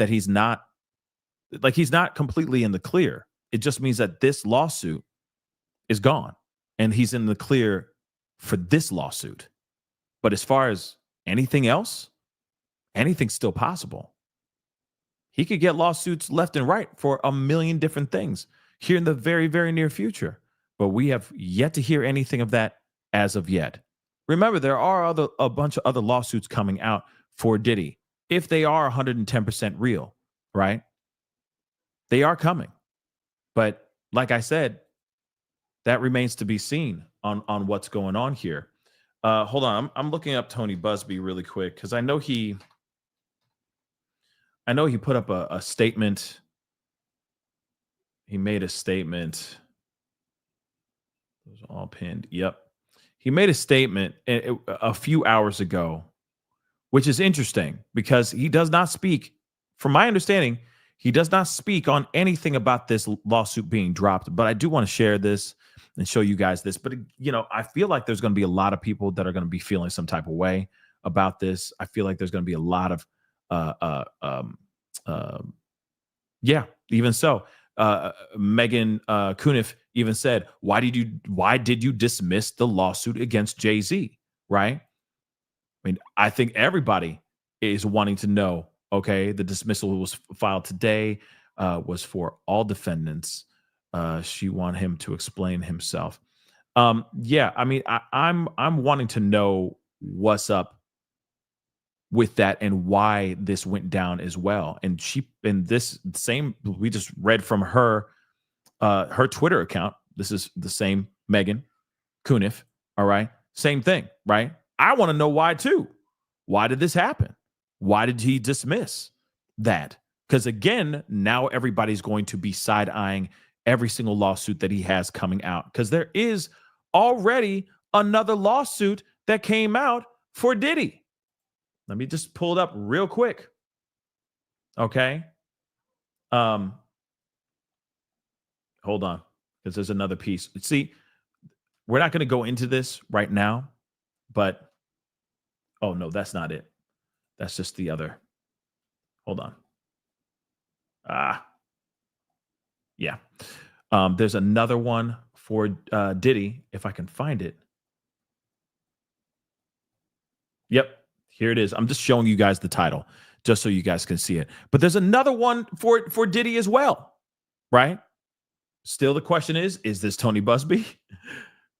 he's not completely in the clear. It just means that this lawsuit is gone and he's in the clear for this lawsuit. But as far as anything else, anything's still possible. He could get lawsuits left and right for a million different things here in the very, very near future. But we have yet to hear anything of that as of yet. Remember, there are a bunch of other lawsuits coming out for Diddy. If they are 110% real, right? They are coming. But like I said, that remains to be seen on what's going on here. Hold on. I'm looking up Tony Busby really quick because I know he put up a statement. He made a statement. It was all pinned. Yep. He made a statement a few hours ago, which is interesting because he does not speak, from my understanding, he does not speak on anything about this lawsuit being dropped. But I do want to share this and show you guys this. But, you know, I feel like there's going to be a lot of people that are going to be feeling some type of way about this. I feel like there's going to be a lot of, even so. Megan Cuniff even said, why did you dismiss the lawsuit against Jay-Z? Right? I mean, I think everybody is wanting to know, okay, the dismissal was filed today, was for all defendants. She wanted him to explain himself. Yeah, I mean, I'm wanting to know what's up with that and why this went down as well. And we just read from her Twitter account. This is the same Megan Cuniff. All right. Same thing, right? I want to know why too. Why did this happen? Why did he dismiss that? Because again, now everybody's going to be side-eyeing every single lawsuit that he has coming out, because there is already another lawsuit that came out for Diddy. Let me just pull it up real quick. Okay. Hold on, because there's another piece. See, we're not going to go into this right now, but oh no, that's not it. That's just the other. Hold on. Yeah. There's another one for Diddy, if I can find it. Yep, here it is. I'm just showing you guys the title just so you guys can see it. But there's another one for Diddy as well, right? Still, the question is this Tony Busby?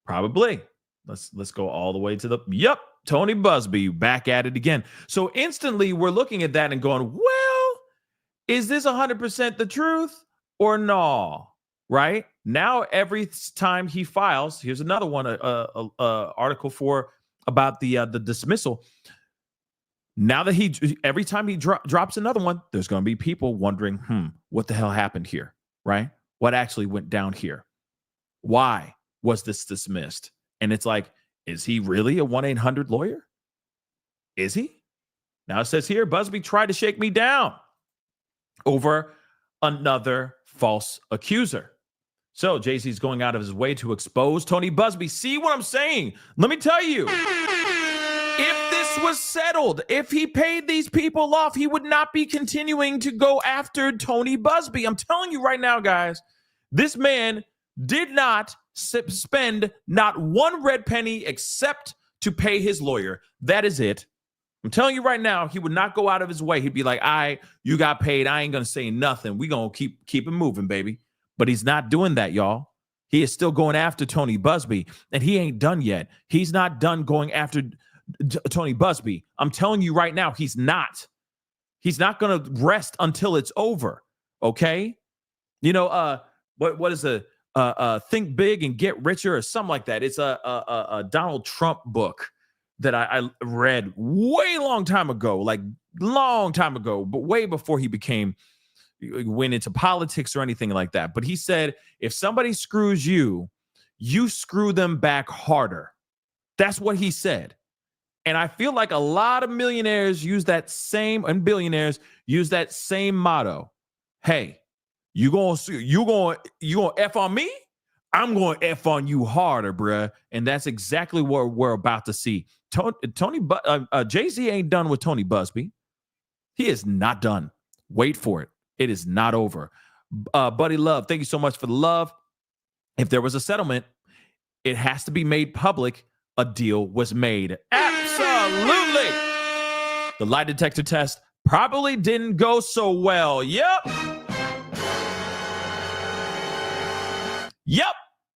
Probably. Let's go all the way to the, yep, Tony Busby, back at it again. So instantly we're looking at that and going, well, is this 100% the truth or no? Right? Now, every time he files, here's another one, article about the dismissal. Now that every time he drops another one, there's going to be people wondering, what the hell happened here? Right? What actually went down here? Why was this dismissed? And it's like, is he really a 1-800 lawyer? Is he? Now it says here, Busby tried to shake me down over another false accuser. So Jay-Z's going out of his way to expose Tony Busby. See what I'm saying? Let me tell you, if this was settled, if he paid these people off, he would not be continuing to go after Tony Busby. I'm telling you right now, guys, this man did not spend not one red penny except to pay his lawyer. That is it. I'm telling you right now, he would not go out of his way. He'd be like, you got paid. I ain't going to say nothing. We going to keep it moving, baby. But he's not doing that, y'all. He is still going after Tony Busby, and he ain't done yet. He's not done going after Tony Busby. I'm telling you right now, he's not. He's not going to rest until it's over, okay? You know, what is Think Big and Get Richer or something like that. It's a Donald Trump book that I read long time ago, but way before he went into politics or anything like that. But he said, if somebody screws you, you screw them back harder. That's what he said. And I feel like a lot of millionaires and billionaires use that same motto. Hey, you gonna F on me? I'm going to F on you harder, bruh. And that's exactly what we're about to see. Jay-Z ain't done with Tony Busby. He is not done. Wait for it. It is not over. Buddy Love, thank you so much for the love. If there was a settlement, it has to be made public. A deal was made. Absolutely. The lie detector test probably didn't go so well. Yep.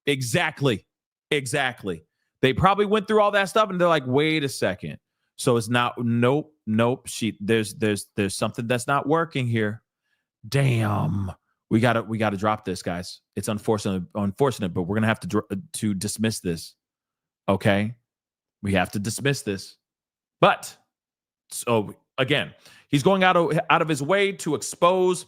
Exactly. They probably went through all that stuff and they're like, wait a second. So it's not, nope. There's something that's not working here. Damn. We gotta drop this, guys. It's unfortunate, but we're gonna have to dismiss this. Okay, we have to dismiss this. But so again, he's going out of his way to expose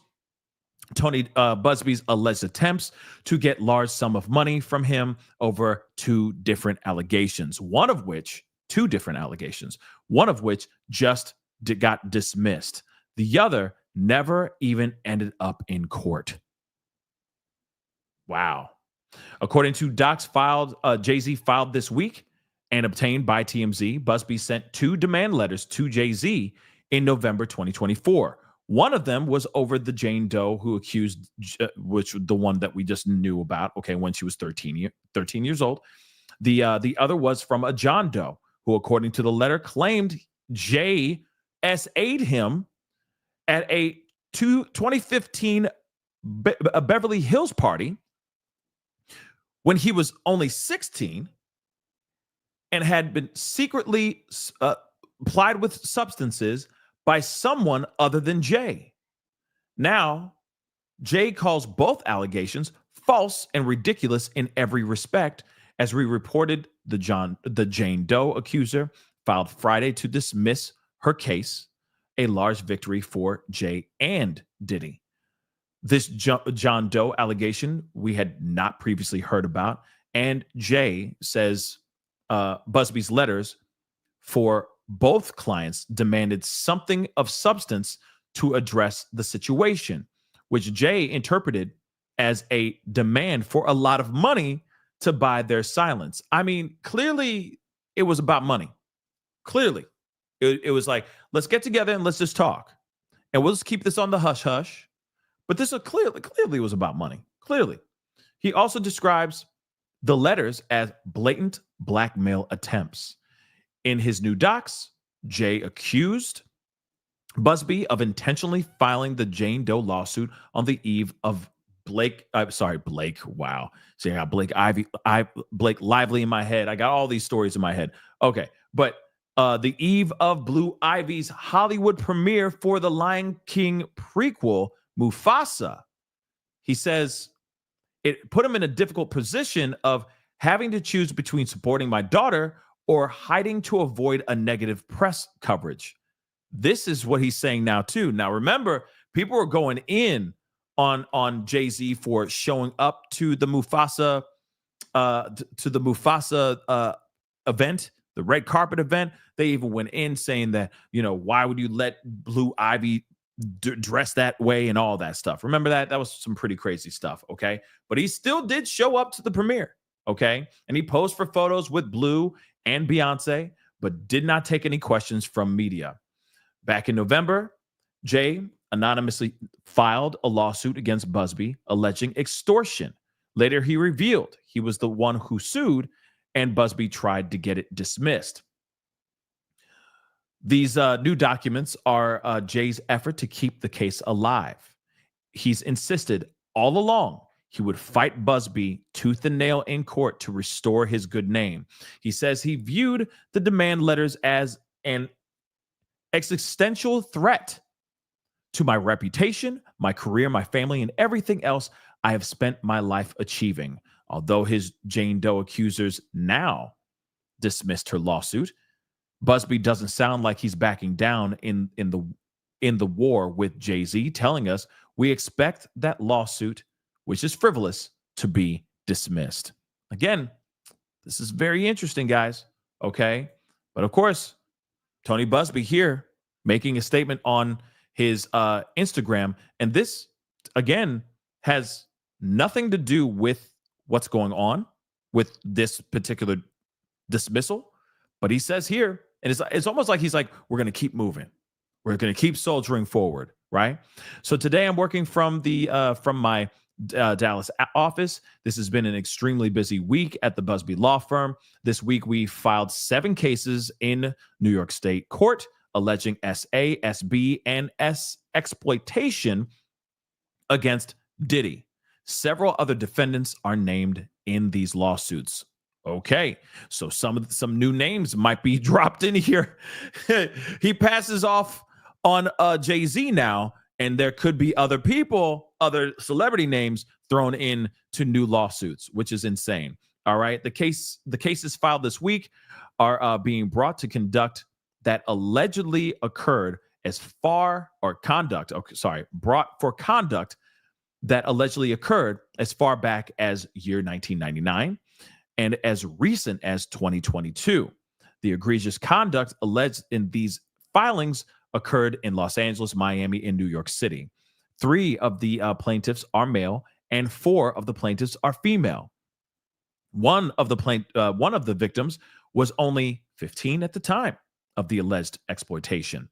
Tony Busby's alleged attempts to get large sum of money from him over two different allegations. One of which just got dismissed. The other never even ended up in court. Wow. According to docs filed, Jay-Z filed this week and obtained by TMZ, Busby sent 2 demand letters to Jay-Z in November 2024. One of them was over the Jane Doe who accused, which the one that we just knew about, okay, when she was 13 years old. The other was from a John Doe who, according to the letter, claimed Jay SA'd him at a 2015 Beverly Hills party when he was only 16 and had been secretly plied with substances by someone other than Jay. Now, Jay calls both allegations false and ridiculous in every respect, as we reported the Jane Doe accuser filed Friday to dismiss her case, a large victory for Jay and Diddy. This John Doe allegation we had not previously heard about. And Jay says Busby's letters for both clients demanded something of substance to address the situation, which Jay interpreted as a demand for a lot of money to buy their silence. I mean, clearly it was about money. Clearly. It was like, let's get together and let's just talk. And we'll just keep this on the hush hush. But this clearly was about money. Clearly. He also describes the letters as blatant blackmail attempts. In his new docs, Jay accused Busby of intentionally filing the Jane Doe lawsuit on the eve of Blake. Wow. See, I got Blake Lively in my head. I got all these stories in my head. Okay. But the eve of Blue Ivy's Hollywood premiere for the Lion King prequel, Mufasa. He says it put him in a difficult position of having to choose between supporting my daughter or hiding to avoid a negative press coverage. This is what he's saying now, too. Now, remember, people were going in on Jay-Z for showing up to the Mufasa event, the red carpet event. They even went in saying that, why would you let Blue Ivy dress that way and all that stuff. Remember that? That was some pretty crazy stuff, okay? But he still did show up to the premiere, okay? And he posed for photos with Blue and Beyonce, but did not take any questions from media. Back in November, Jay anonymously filed a lawsuit against Busby alleging extortion. Later, he revealed he was the one who sued, and Busby tried to get it dismissed. These new documents are Jay's effort to keep the case alive. He's insisted all along he would fight Busby tooth and nail in court to restore his good name. He says he viewed the demand letters as an existential threat to my reputation, my career, my family, and everything else I have spent my life achieving. Although his Jane Doe accusers now dismissed her lawsuit, Busby doesn't sound like he's backing down in the war with Jay-Z, telling us we expect that lawsuit, which is frivolous, to be dismissed. Again, this is very interesting, guys. Okay. But of course, Tony Busby here making a statement on his Instagram. And this, again, has nothing to do with what's going on with this particular dismissal. But he says here, and it's almost like he's like, we're going to keep moving. We're going to keep soldiering forward, right? So today I'm working from my Dallas office. This has been an extremely busy week at the Busby Law Firm. This week we filed 7 cases in New York State court alleging SA, SB, and S exploitation against Diddy. Several other defendants are named in these lawsuits. Okay, so some new names might be dropped in here. He passes off on Jay-Z now, and there could be other people, other celebrity names thrown in to new lawsuits, which is insane. All right, the cases filed this week are being brought to conduct that allegedly occurred brought for conduct that allegedly occurred as far back as year 1999. And as recent as 2022. The egregious conduct alleged in these filings occurred in Los Angeles, Miami, and New York City. 3 of the plaintiffs are male, and 4 of the plaintiffs are female. One of the victims was only 15 at the time of the alleged exploitation.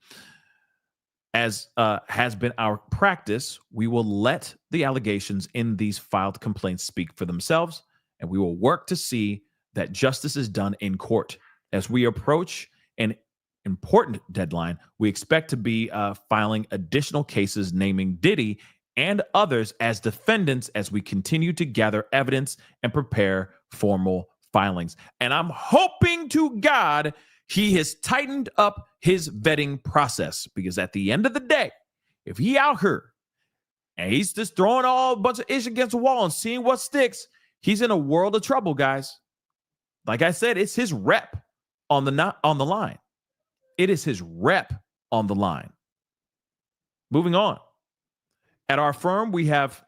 As has been our practice, we will let the allegations in these filed complaints speak for themselves, and we will work to see that justice is done in court. As we approach an important deadline, we expect to be filing additional cases naming Diddy and others as defendants as we continue to gather evidence and prepare formal filings. And I'm hoping to God he has tightened up his vetting process, because at the end of the day, if he out here and he's just throwing a bunch of ish against the wall and seeing what sticks, he's in a world of trouble, guys. Like I said, it's his rep on the line. It is his rep on the line. Moving on. At our firm, we have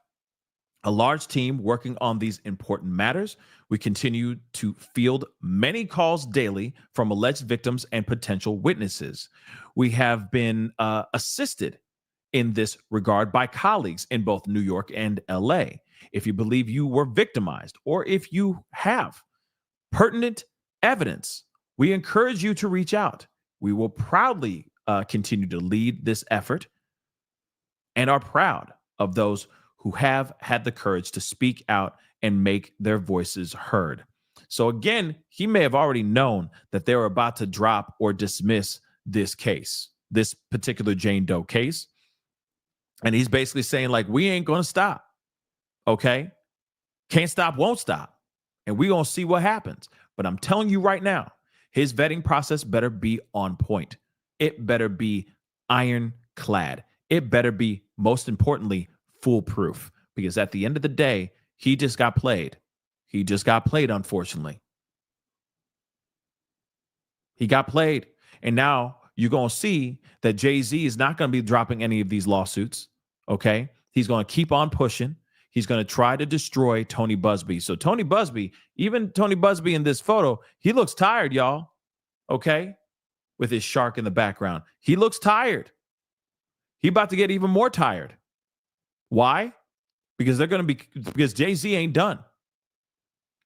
a large team working on these important matters. We continue to field many calls daily from alleged victims and potential witnesses. We have been assisted in this regard by colleagues in both New York and LA. If you believe you were victimized or if you have pertinent evidence, we encourage you to reach out. We will proudly continue to lead this effort and are proud of those who have had the courage to speak out and make their voices heard. So again, he may have already known that they were about to drop or dismiss this case, this particular Jane Doe case. And he's basically saying, like, we ain't going to stop. Okay? Can't stop, won't stop. And we're going to see what happens. But I'm telling you right now, his vetting process better be on point. It better be ironclad. It better be, most importantly, foolproof. Because at the end of the day, he just got played. He just got played, unfortunately. He got played. And now you're going to see that Jay-Z is not going to be dropping any of these lawsuits. Okay? He's going to keep on pushing. He's going to try to destroy Tony Busby. So Tony Busby, even Tony Busby in this photo, he looks tired, y'all. Okay? With his shark in the background. He looks tired. He about to get even more tired. Why? Because because Jay-Z ain't done.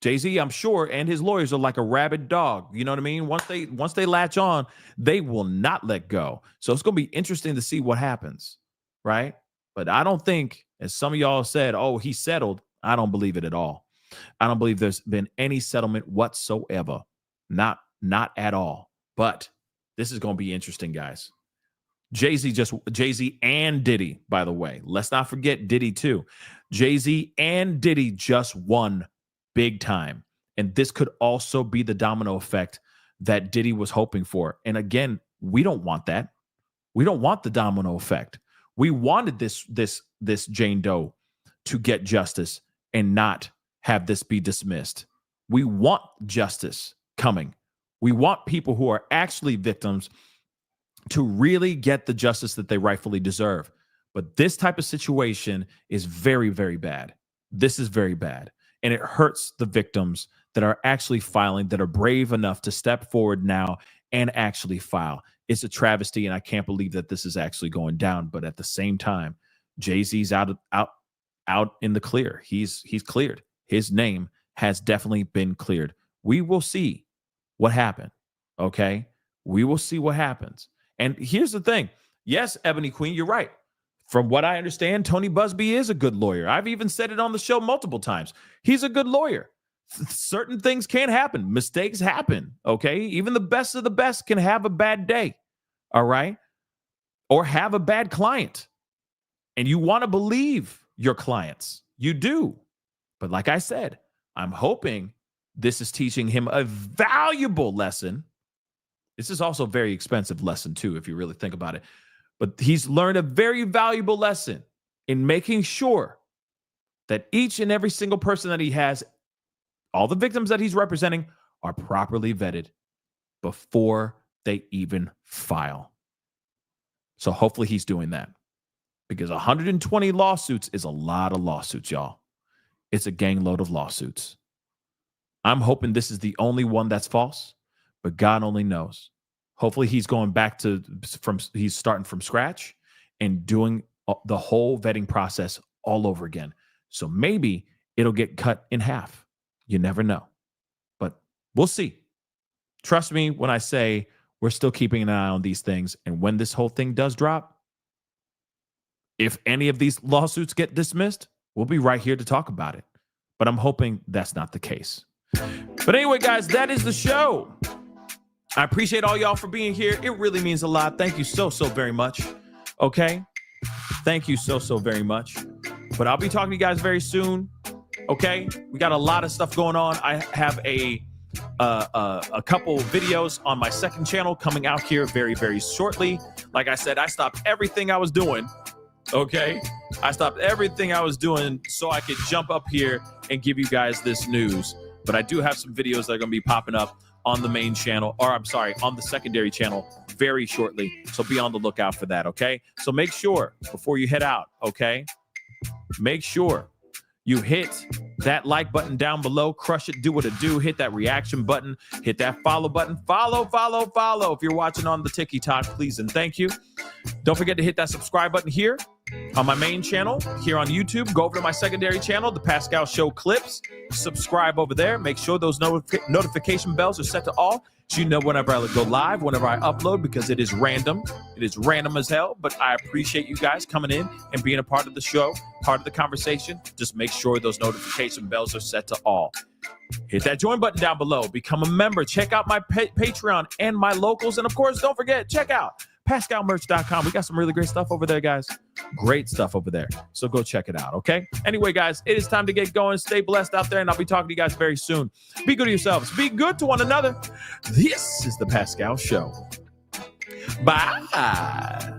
Jay-Z, I'm sure, and his lawyers are like a rabid dog. You know what I mean? Once they latch on, they will not let go. So it's going to be interesting to see what happens, right? But I don't think, as some of y'all said, oh, he settled. I don't believe it at all. I don't believe there's been any settlement whatsoever. Not at all. But this is going to be interesting, guys. Jay-Z and Diddy, by the way. Let's not forget Diddy too. Jay-Z and Diddy just won big time. And this could also be the domino effect that Diddy was hoping for. And again, we don't want that. We don't want the domino effect. We wanted this Jane Doe to get justice and not have this be dismissed. We want justice coming. We want people who are actually victims to really get the justice that they rightfully deserve. But this type of situation is very, very bad. This is very bad. And it hurts the victims that are actually filing, that are brave enough to step forward now and actually file. It's a travesty, and I can't believe that this is actually going down. But at the same time, Jay-Z's out in the clear. He's cleared. His name has definitely been cleared. We will see what happens. Okay? We will see what happens. And here's the thing. Yes, Ebony Queen, you're right. From what I understand, Tony Busby is a good lawyer. I've even said it on the show multiple times. He's a good lawyer. Certain things can happen. Mistakes happen, okay? Even the best of the best can have a bad day, all right? Or have a bad client. And you want to believe your clients. You do. But like I said, I'm hoping this is teaching him a valuable lesson. This is also a very expensive lesson, too, if you really think about it. But he's learned a very valuable lesson in making sure that each and every single person that he has, all the victims that he's representing, are properly vetted before they even file. So hopefully he's doing that. Because 120 lawsuits is a lot of lawsuits, y'all. It's a gang load of lawsuits. I'm hoping this is the only one that's false, but God only knows. Hopefully he's going back he's starting from scratch and doing the whole vetting process all over again. So maybe it'll get cut in half. You never know. But we'll see. Trust me when I say we're still keeping an eye on these things. And when this whole thing does drop, if any of these lawsuits get dismissed, we'll be right here to talk about it. But I'm hoping that's not the case. But anyway, guys, that is the show. I appreciate all y'all for being here. It really means a lot. Thank you so very much. Okay? Thank you so very much. But I'll be talking to you guys very soon. Okay? We got a lot of stuff going on. I have a couple videos on my second channel coming out here very shortly. Like I said, I stopped everything I was doing. Okay? I stopped everything I was doing so I could jump up here and give you guys this news. But I do have some videos that are going to be popping up on the main channel, or I'm sorry, on the secondary channel very shortly. So be on the lookout for that, okay? So make sure before you head out, okay, make sure you hit that like button down below. Crush it. Do what it do. Hit that reaction button. Hit that follow button. Follow. If you're watching on the TikTok, please and thank you. Don't forget to hit that subscribe button here on my main channel here on YouTube. Go over to my secondary channel, The Pascal Show Clips. Subscribe over there. Make sure those notification bells are set to all, so you know whenever I go live, whenever I upload, because it is random. It is random as hell, but I appreciate you guys coming in and being a part of the show, part of the conversation. Just make sure those notification bells are set to all. Hit that join button down below. Become a member. Check out my Patreon and my locals. And, of course, don't forget, check out PascalMerch.com. We got some really great stuff over there, guys. Great stuff over there. So go check it out, okay? Anyway, guys, it is time to get going. Stay blessed out there, and I'll be talking to you guys very soon. Be good to yourselves. Be good to one another. This is The Pascal Show. Bye.